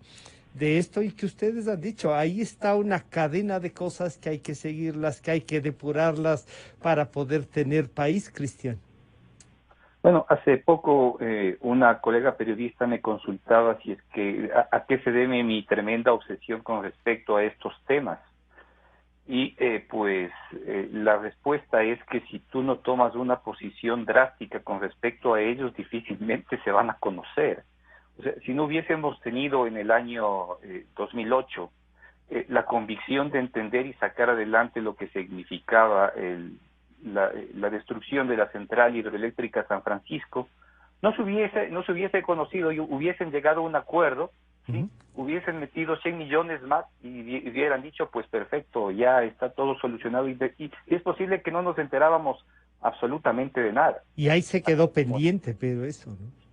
esto y que ustedes han dicho? Ahí está una cadena de cosas que hay que seguirlas, que hay que depurarlas para poder tener país, Cristian. Bueno, hace poco una colega periodista me consultaba si es que a qué se debe mi tremenda obsesión con respecto a estos temas. Y la respuesta es que si tú no tomas una posición drástica con respecto a ellos, difícilmente se van a conocer. O sea, si no hubiésemos tenido en el año 2008 la convicción de entender y sacar adelante lo que significaba la destrucción de la central hidroeléctrica San Francisco, no se hubiese conocido y hubiesen llegado a un acuerdo, ¿sí? Hubiesen metido 100 millones más y hubieran dicho, pues perfecto, ya está todo solucionado y es posible que no nos enterábamos absolutamente de nada. Y ahí se quedó pendiente, pero eso, ¿no?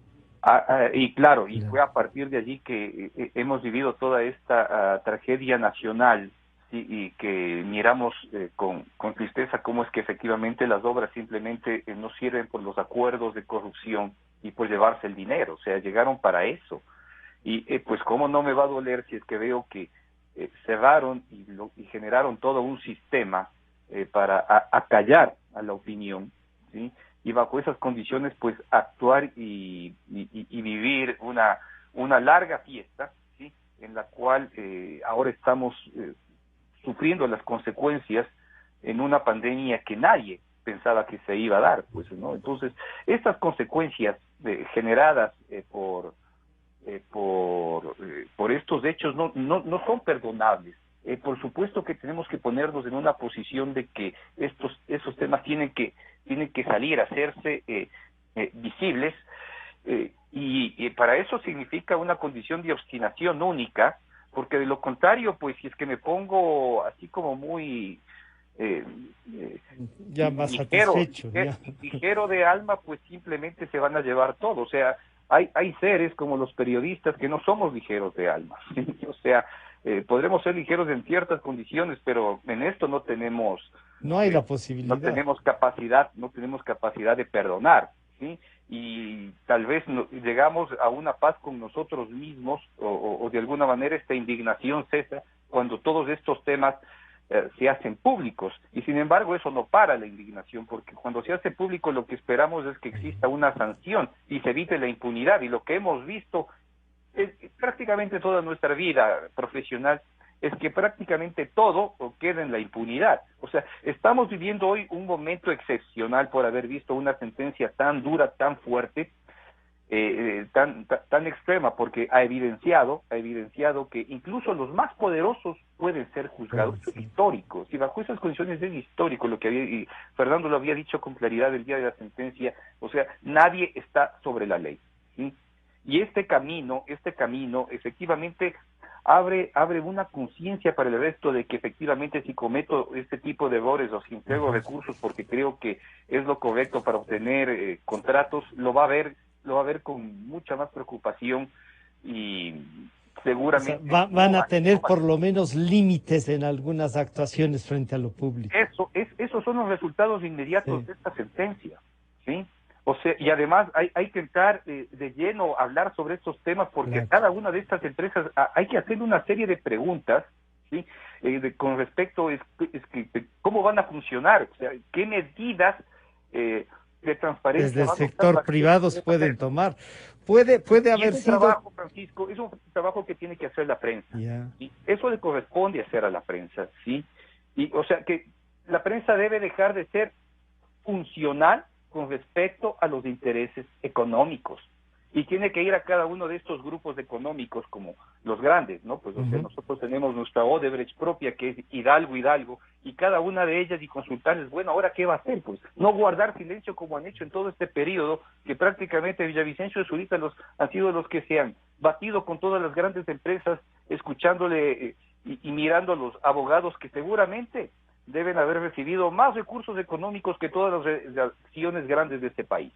Y claro, y fue a partir de allí que hemos vivido toda esta tragedia nacional, ¿sí? Y que miramos con tristeza cómo es que efectivamente las obras simplemente no sirven por los acuerdos de corrupción y por llevarse el dinero, o sea, llegaron para eso. Y pues cómo no me va a doler si es que veo que cerraron y generaron todo un sistema para acallar a la opinión, ¿sí? Y bajo esas condiciones pues actuar y vivir una larga fiesta, ¿sí? En la cual ahora estamos sufriendo las consecuencias en una pandemia que nadie pensaba que se iba a dar, pues, ¿no? Entonces, estas consecuencias generadas por estos hechos no son perdonables. Por supuesto que tenemos que ponernos en una posición de que esos temas tienen que salir, hacerse visibles, y para eso significa una condición de obstinación única, porque de lo contrario, pues si es que me pongo así como muy ya más satisfecho. ligero de alma, pues simplemente se van a llevar todo. O sea, hay seres como los periodistas que no somos ligeros de alma, ¿sí? O sea, podremos ser ligeros en ciertas condiciones, pero en esto no tenemos la posibilidad. No tenemos capacidad de perdonar, ¿sí? Y tal vez llegamos a una paz con nosotros mismos o de alguna manera esta indignación cesa cuando todos estos temas se hacen públicos, y sin embargo eso no para la indignación, porque cuando se hace público lo que esperamos es que exista una sanción y se evite la impunidad, y lo que hemos visto es prácticamente toda nuestra vida profesional es que prácticamente todo queda en la impunidad. O sea, estamos viviendo hoy un momento excepcional por haber visto una sentencia tan dura, tan fuerte, tan extrema, porque ha evidenciado que incluso los más poderosos pueden ser juzgados. Bueno, sí. Histórico, si bajo esas condiciones es histórico lo que había, y Fernando lo había dicho con claridad el día de la sentencia, o sea, nadie está sobre la ley, ¿sí? Y este camino efectivamente abre una conciencia para el resto de que efectivamente si cometo este tipo de errores o si entrego recursos porque creo que es lo correcto para obtener contratos, lo va a ver con mucha más preocupación, y O sea, seguramente van a tener por lo menos límites en algunas actuaciones frente a lo público. esos son los resultados inmediatos Sí. de esta sentencia, ¿sí? O sea, y además hay que entrar de lleno a hablar sobre estos temas, porque Claro. cada una de estas empresas hay que hacer una serie de preguntas, ¿sí? Con respecto de cómo van a funcionar, o sea, qué medidas de transparencia Desde el van a adoptar sector para que privado esto se pueda pueden hacer. tomar. Puede Y haber ese sido... trabajo, Francisco, es un trabajo que tiene que hacer la prensa. Ya. ¿Sí? Eso le corresponde hacer a la prensa, ¿sí? Y, o sea, que la prensa debe dejar de ser funcional con respecto a los intereses económicos, y tiene que ir a cada uno de estos grupos económicos como los grandes, ¿no? Pues o sea, nosotros tenemos nuestra Odebrecht propia, que es Hidalgo, y cada una de ellas, y consultarles, bueno, ¿ahora qué va a hacer? Pues no guardar silencio como han hecho en todo este periodo, que prácticamente Villavicencio y Zurita han sido los que se han batido con todas las grandes empresas, escuchándole y mirando a los abogados que seguramente deben haber recibido más recursos económicos que todas las acciones grandes de este país.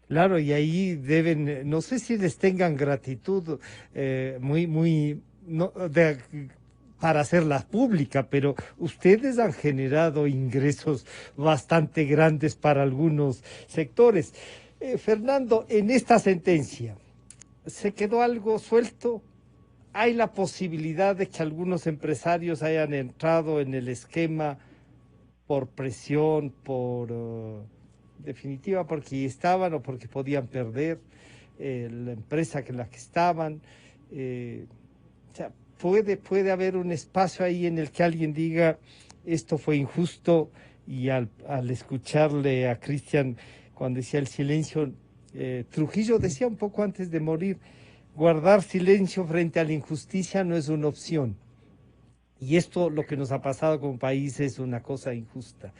Claro, y ahí deben, no sé si les tengan gratitud no, para hacerla pública, pero ustedes han generado ingresos bastante grandes para algunos sectores. Fernando, en esta sentencia, ¿se quedó algo suelto? ¿Hay la posibilidad de que algunos empresarios hayan entrado en el esquema por presión, por definitiva, porque estaban o porque podían perder la empresa en la que estaban? O sea, puede haber un espacio ahí en el que alguien diga esto fue injusto, y al escucharle a Cristian cuando decía el silencio, Trujillo decía un poco antes de morir, guardar silencio frente a la injusticia no es una opción. Y esto, lo que nos ha pasado como país, es una cosa injusta.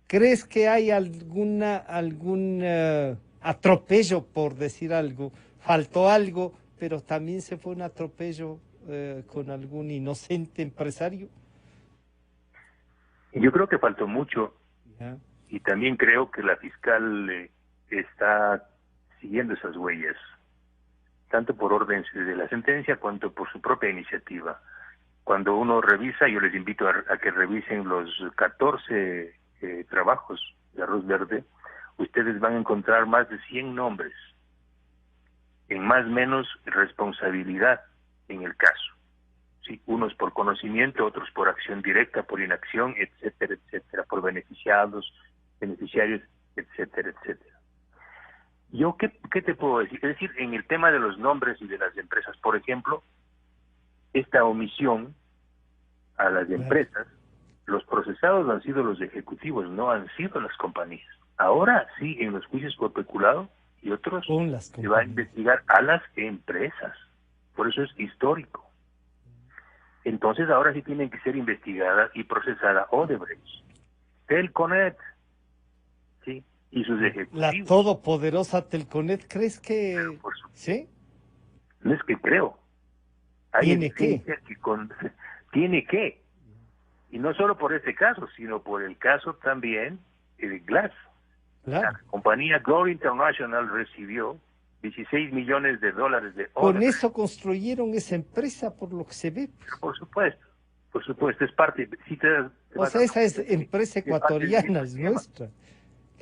¿Crees que hay algún atropello, por decir algo? Faltó algo, pero también se fue un atropello con algún inocente empresario. Yo creo que faltó mucho, ¿Ya? y también creo que la fiscal está siguiendo esas huellas, tanto por orden de la sentencia cuanto por su propia iniciativa. Cuando uno revisa, yo les invito a que revisen los 14 trabajos de Arroz Verde, ustedes van a encontrar más de 100 nombres, en más o menos responsabilidad en el caso. Sí, unos por conocimiento, otros por acción directa, por inacción, etcétera, etcétera, por beneficiarios, etcétera, etcétera. Yo, ¿qué te puedo decir? Es decir, en el tema de los nombres y de las empresas, por ejemplo, esta omisión a las empresas, los procesados han sido los ejecutivos, no han sido las compañías. Ahora sí, en los juicios por peculado y otros, se va a investigar a las empresas. Por eso es histórico. Entonces ahora sí tienen que ser investigada y procesada Odebrecht, Telconet, ¿sí? Y sus ejecutivos. La todopoderosa Telconet, ¿crees que sí? No es que creo. Hay ¿Tiene que? tiene que. Y no solo por este caso, sino por el caso también de Glass. Claro. La compañía Glory International recibió $16 millones de Odebrecht. Con eso construyeron esa empresa, por lo que se ve. Por supuesto, es parte. Si o sea, esa es empresa ecuatoriana, es nuestra.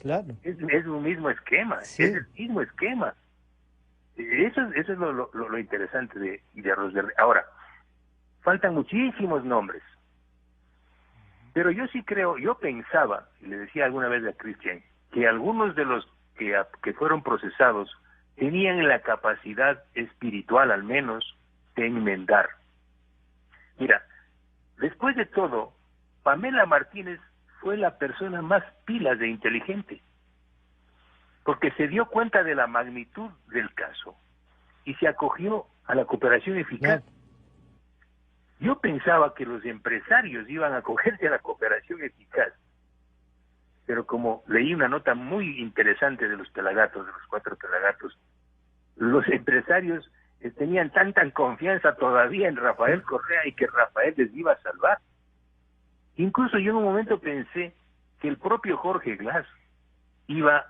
Claro. Es un mismo esquema, sí. Es el mismo esquema. Eso es lo interesante de Arroz Verde. Ahora, faltan muchísimos nombres. Pero yo sí creo, yo pensaba, y le decía alguna vez a Cristian, que algunos de los que fueron procesados tenían la capacidad espiritual, al menos, de enmendar. Mira, después de todo, Pamela Martínez fue la persona más pilas e inteligente, porque se dio cuenta de la magnitud del caso y se acogió a la cooperación eficaz. No. Yo pensaba que los empresarios iban a acogerse a la cooperación eficaz, pero como leí una nota muy interesante de los Pelagatos, de los 4 Pelagatos, los empresarios tenían tanta confianza todavía en Rafael Correa y que Rafael les iba a salvar. Incluso yo en un momento pensé que el propio Jorge Glass iba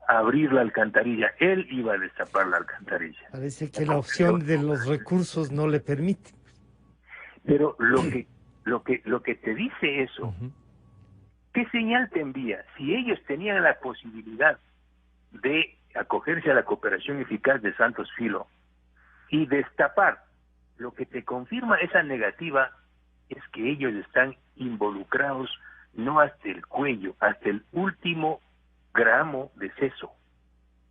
a abrir la alcantarilla, él iba a destapar la alcantarilla. Parece que la opción de los recursos no le permite. Pero lo que te dice eso, ¿qué señal te envía? Si ellos tenían la posibilidad de acogerse a la cooperación eficaz de Santos Filo y destapar, lo que te confirma esa negativa es que ellos están involucrados no hasta el cuello, hasta el último gramo de seso.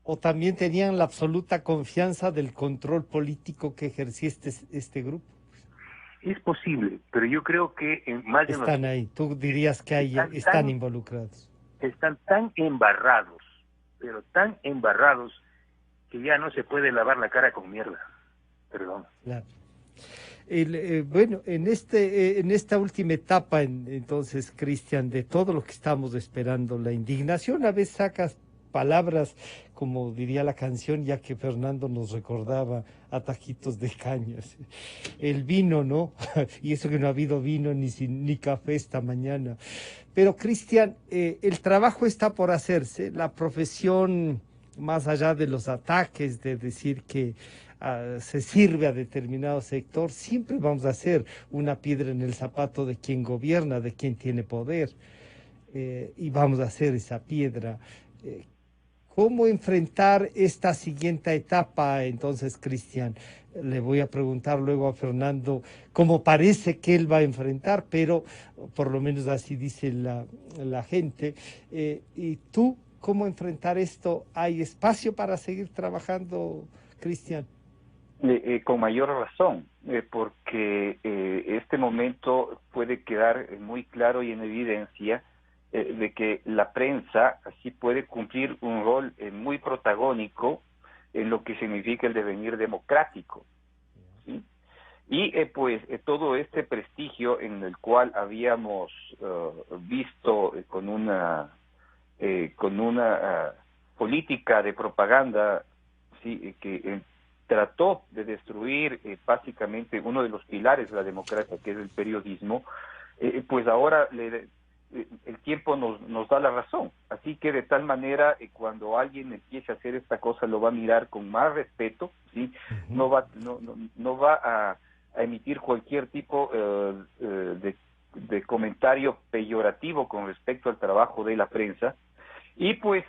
O también tenían la absoluta confianza del control político que ejercía este grupo. Es posible, pero yo creo que más de están ahí. Tú dirías que están involucrados. Están tan embarrados, pero tan embarrados que ya no se puede lavar la cara con mierda. Perdón. Claro. Bueno, en esta última etapa, entonces, Cristian, de todo lo que estamos esperando, la indignación, a veces sacas palabras, como diría la canción, ya que Fernando nos recordaba, a tajitos de cañas. El vino, ¿no? Y eso que no ha habido vino ni café esta mañana. Pero, Cristian, el trabajo está por hacerse, la profesión, más allá de los ataques, de decir que se sirve a determinado sector, siempre vamos a hacer una piedra en el zapato de quien gobierna, de quien tiene poder, y vamos a hacer esa piedra. ¿Cómo enfrentar esta siguiente etapa? Entonces, Cristian, le voy a preguntar luego a Fernando cómo parece que él va a enfrentar, pero por lo menos así dice la gente. ¿Y tú cómo enfrentar esto? ¿Hay espacio para seguir trabajando, Cristian? Con mayor razón, porque este momento puede quedar muy claro y en evidencia de que la prensa así puede cumplir un rol muy protagónico en lo que significa el devenir democrático, ¿sí? Y pues todo este prestigio en el cual habíamos visto con una política de propaganda, sí, que trató de destruir básicamente uno de los pilares de la democracia, que es el periodismo, pues ahora el tiempo nos da la razón. Así que de tal manera, cuando alguien empiece a hacer esta cosa, lo va a mirar con más respeto, ¿sí? No va a emitir cualquier tipo de comentario peyorativo con respecto al trabajo de la prensa. Y pues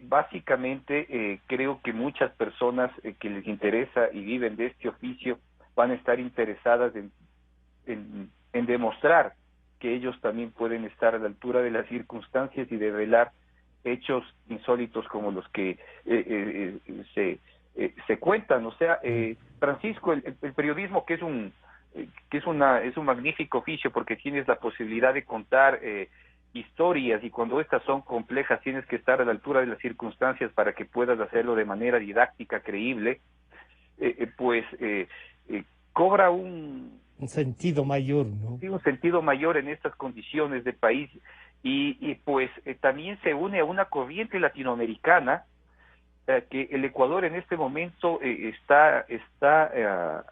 básicamente creo que muchas personas que les interesa y viven de este oficio van a estar interesadas en demostrar que ellos también pueden estar a la altura de las circunstancias y revelar hechos insólitos como los que se cuentan. O sea, Francisco, el periodismo que es un magnífico oficio porque tienes la posibilidad de contar historias, y cuando estas son complejas tienes que estar a la altura de las circunstancias para que puedas hacerlo de manera didáctica, creíble, cobra un sentido mayor, ¿no? Sí, un sentido mayor en estas condiciones de país, y pues también se une a una corriente latinoamericana que el Ecuador en este momento está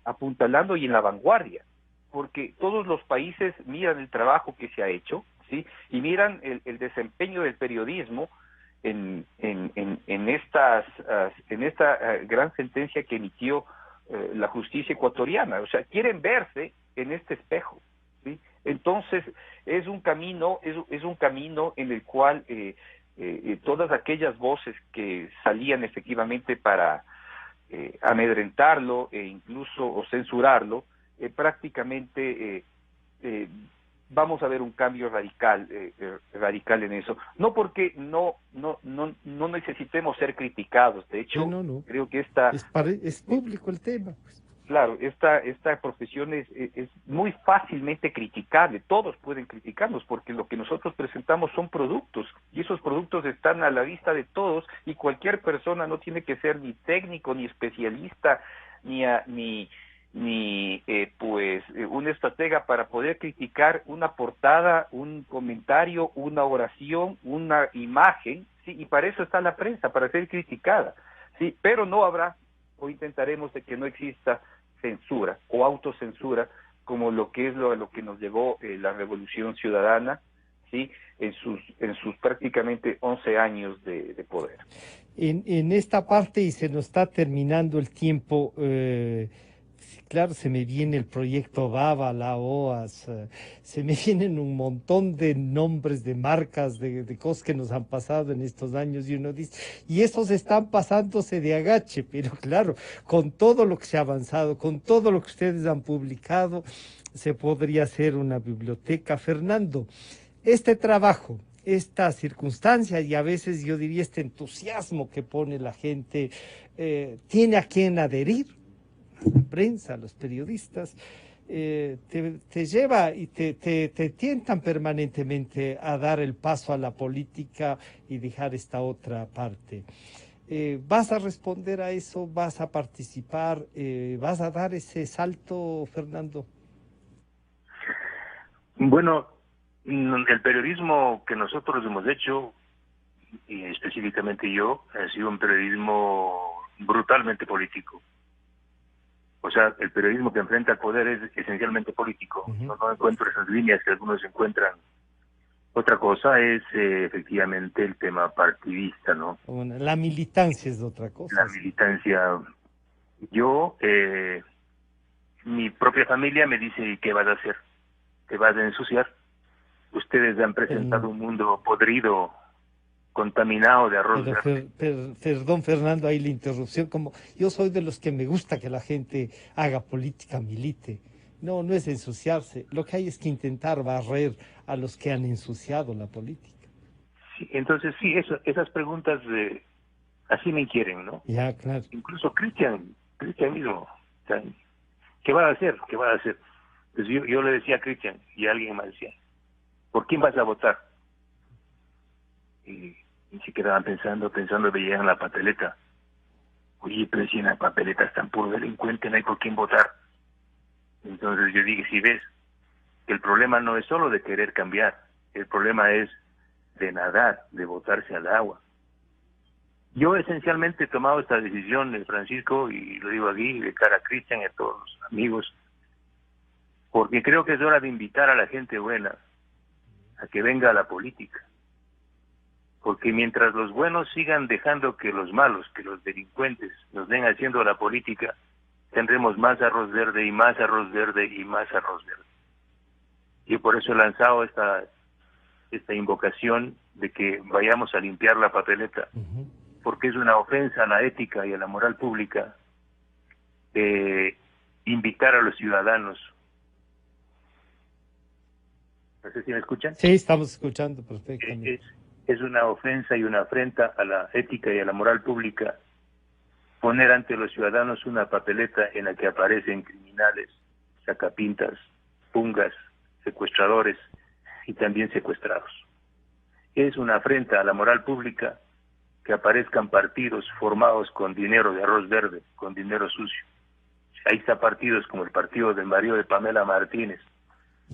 apuntalando y en la vanguardia, porque todos los países miran el trabajo que se ha hecho, ¿sí? Y miran el desempeño del periodismo en esta gran sentencia que emitió la justicia ecuatoriana. O sea, quieren verse en este espejo, ¿sí? Entonces es un camino en el cual todas aquellas voces que salían efectivamente para amedrentarlo e incluso o censurarlo prácticamente vamos a ver un cambio radical radical en eso. No porque no necesitemos ser criticados. De hecho, No. creo que Es público el tema, pues. claro, esta profesión es muy fácilmente criticable. Todos pueden criticarnos porque lo que nosotros presentamos son productos y esos productos están a la vista de todos y cualquier persona, no tiene que ser ni técnico ni especialista un estratega para poder criticar una portada, un comentario, una oración, una imagen, sí, y para eso está la prensa, para ser criticada, sí, pero no habrá, o intentaremos de que no exista censura o autocensura, como lo que es lo que nos llevó la Revolución Ciudadana, sí, en sus prácticamente 11 años de poder. En esta parte, y se nos está terminando el tiempo, claro, se me viene el proyecto Baba, la OAS, se me vienen un montón de nombres de marcas, de cosas que nos han pasado en estos años, y uno dice, y esos están pasándose de agache, pero claro, con todo lo que se ha avanzado, con todo lo que ustedes han publicado, se podría hacer una biblioteca. Fernando, este trabajo, esta circunstancia y a veces yo diría este entusiasmo que pone la gente, tiene a quien adherir, la prensa, los periodistas, te lleva y te tientan permanentemente a dar el paso a la política y dejar esta otra parte. ¿Vas a responder a eso? ¿Vas a participar? ¿Vas a dar ese salto, Fernando? Bueno, el periodismo que nosotros hemos hecho, y específicamente yo, ha sido un periodismo brutalmente político. O sea, el periodismo que enfrenta al poder es esencialmente político. No encuentro esas líneas que algunos encuentran. Otra cosa es efectivamente el tema partidista, ¿no? Bueno, la militancia es otra cosa. La militancia. Yo, mi propia familia me dice, ¿y qué vas a hacer? ¿Te vas a ensuciar? Ustedes han presentado un mundo podrido, contaminado de arroz verde. Perdón, Fernando, ahí la interrupción. Como yo soy de los que me gusta que la gente haga política, milite. No es ensuciarse. Lo que hay es que intentar barrer a los que han ensuciado la política. Sí, entonces, sí, esas preguntas así me quieren, ¿no? Ya, claro. Incluso Cristian mismo. O sea, ¿qué va a hacer? ¿Qué va a hacer? Pues yo le decía a Cristian y alguien me decía, ¿por quién vas a votar? Y se quedaban pensando, veían la papeleta. Oye, pero si en la papeleta están puro delincuente, no hay por quién votar. Entonces yo dije, si ves, que el problema no es solo de querer cambiar, el problema es de nadar, de botarse al agua. Yo esencialmente he tomado esta decisión, Francisco, y lo digo aquí de cara a Cristian y a todos los amigos, porque creo que es hora de invitar a la gente buena a que venga a la política. Porque mientras los buenos sigan dejando que los malos, que los delincuentes nos den haciendo la política, tendremos más arroz verde y más arroz verde y más arroz verde. Y por eso he lanzado esta invocación de que vayamos a limpiar la papeleta, porque es una ofensa a la ética y a la moral pública invitar a los ciudadanos. No sé si me escuchan. Sí, estamos escuchando perfectamente. Es una ofensa y una afrenta a la ética y a la moral pública poner ante los ciudadanos una papeleta en la que aparecen criminales, sacapintas, pungas, secuestradores y también secuestrados. Es una afrenta a la moral pública que aparezcan partidos formados con dinero de arroz verde, con dinero sucio. Ahí está partidos como el partido del marido de Pamela Martínez,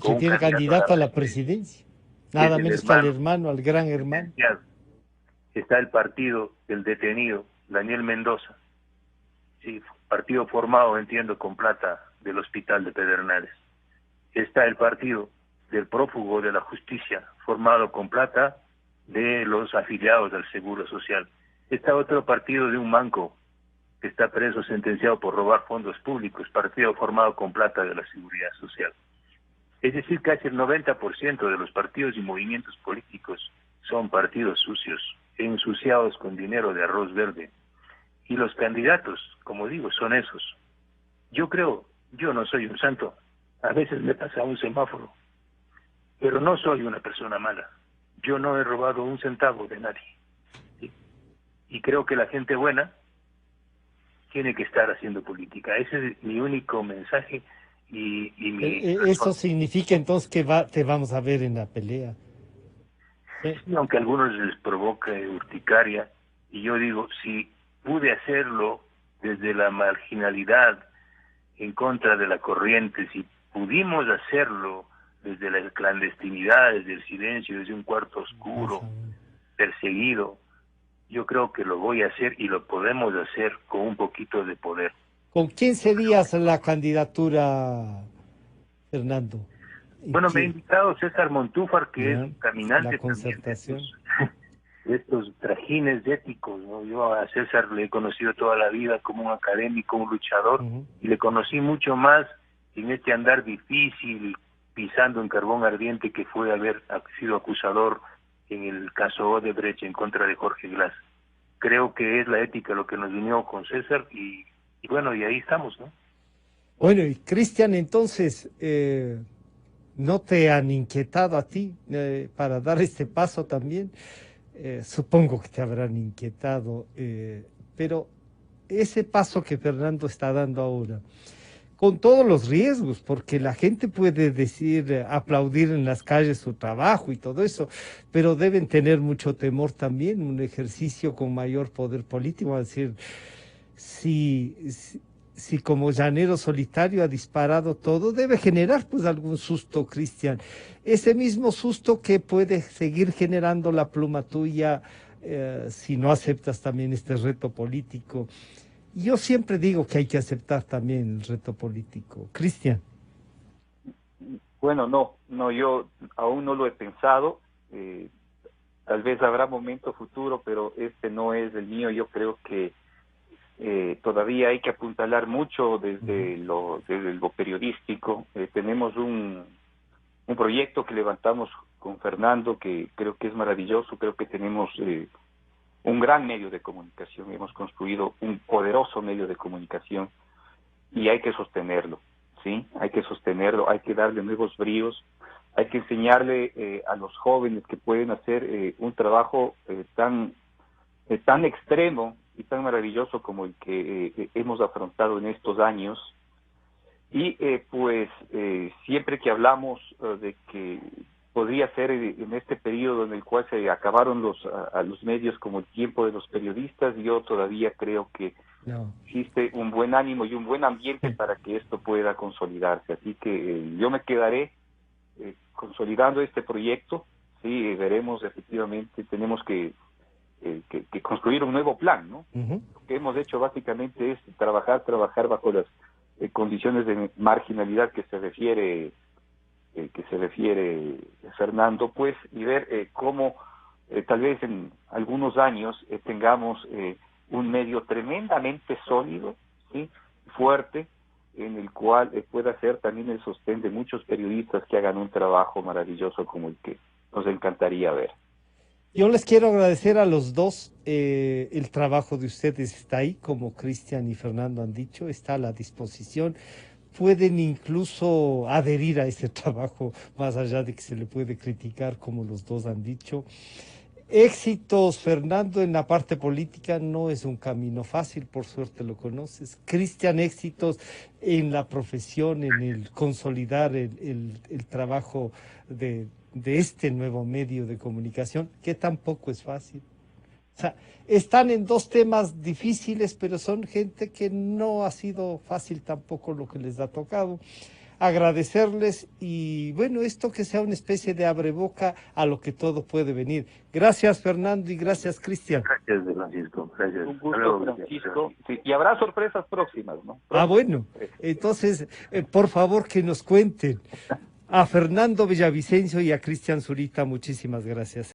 que tiene candidato a la presidencia, nada menos que al gran hermano. Está el partido del detenido Daniel Mendoza, sí, partido formado, entiendo, con plata del hospital de Pedernales. Está el partido del prófugo de la justicia, formado con plata de los afiliados del Seguro Social. Está otro partido de un manco que está preso, sentenciado por robar fondos públicos, partido formado con plata de la Seguridad Social. Es decir, casi el 90% de los partidos y movimientos políticos son partidos sucios, ensuciados con dinero de arroz verde. Y los candidatos, como digo, son esos. Yo no soy un santo. A veces me pasa un semáforo pero no soy una persona mala. Yo no he robado un centavo de nadie. ¿Sí? Y creo que la gente buena tiene que estar haciendo política. Ese es mi único mensaje y mi... Eso significa entonces que te vamos a ver en la pelea. Sí, aunque a algunos les provoque urticaria, y yo digo, si pude hacerlo desde la marginalidad, en contra de la corriente, si pudimos hacerlo desde la clandestinidad, desde el silencio, desde un cuarto oscuro, perseguido, yo creo que lo voy a hacer y lo podemos hacer con un poquito de poder. ¿Con quién serías la candidatura, Fernando? Bueno, me ha invitado César Montúfar, que es un caminante la concertación. de estos trajines éticos, ¿no? Yo a César le he conocido toda la vida como un académico, un luchador, y le conocí mucho más en este andar difícil, pisando en carbón ardiente, que fue haber sido acusador en el caso Odebrecht en contra de Jorge Glass. Creo que es la ética lo que nos unió con César y bueno, y ahí estamos, ¿no? Bueno, y Cristian, entonces, ¿no te han inquietado a ti para dar este paso también? Supongo que te habrán inquietado, pero ese paso que Fernando está dando ahora, con todos los riesgos, porque la gente puede decir, aplaudir en las calles su trabajo y todo eso, pero deben tener mucho temor también, un ejercicio con mayor poder político, es decir, si como llanero solitario ha disparado todo, debe generar pues algún susto, Cristian. Ese mismo susto que puede seguir generando la pluma tuya si no aceptas también este reto político. Yo siempre digo que hay que aceptar también el reto político. Cristian. Bueno, no, yo aún no lo he pensado. Tal vez habrá momento futuro, pero este no es el mío. Yo creo que todavía hay que apuntalar mucho desde lo periodístico. Tenemos un proyecto que levantamos con Fernando que creo que es maravilloso. Creo que tenemos un gran medio de comunicación, hemos construido un poderoso medio de comunicación y hay que sostenerlo, ¿sí? Hay que sostenerlo, hay que darle nuevos bríos, hay que enseñarle a los jóvenes que pueden hacer un trabajo tan extremo y tan maravilloso como el que hemos afrontado en estos años. Y siempre que hablamos de que podría ser en este periodo en el cual se acabaron a los medios como el tiempo de los periodistas, yo todavía creo que existe un buen ánimo y un buen ambiente para que esto pueda consolidarse. Así que yo me quedaré consolidando este proyecto. Sí, veremos efectivamente, tenemos que construir un nuevo plan, ¿no? Lo que hemos hecho básicamente es trabajar bajo las condiciones de marginalidad que se refiere Fernando, pues, y ver cómo tal vez en algunos años tengamos un medio tremendamente sólido, ¿sí? Fuerte, en el cual pueda ser también el sostén de muchos periodistas que hagan un trabajo maravilloso como el que nos encantaría ver. Yo les quiero agradecer a los dos, el trabajo de ustedes está ahí, como Cristian y Fernando han dicho, está a la disposición. Pueden incluso adherir a ese trabajo, más allá de que se le puede criticar, como los dos han dicho. Éxitos, Fernando, en la parte política no es un camino fácil, por suerte lo conoces. Cristian, éxitos en la profesión, en el consolidar el trabajo de este nuevo medio de comunicación, que tampoco es fácil. O sea, están en dos temas difíciles, pero son gente que no ha sido fácil tampoco lo que les ha tocado. Agradecerles y bueno, esto que sea una especie de abreboca a lo que todo puede venir. Gracias, Fernando, y gracias, Cristian. Gracias, Francisco. Gracias. Un gusto, Francisco. Sí, y habrá sorpresas próximas, ¿no? Bueno, entonces, por favor, que nos cuenten. A Fernando Villavicencio y a Cristian Zurita, muchísimas gracias.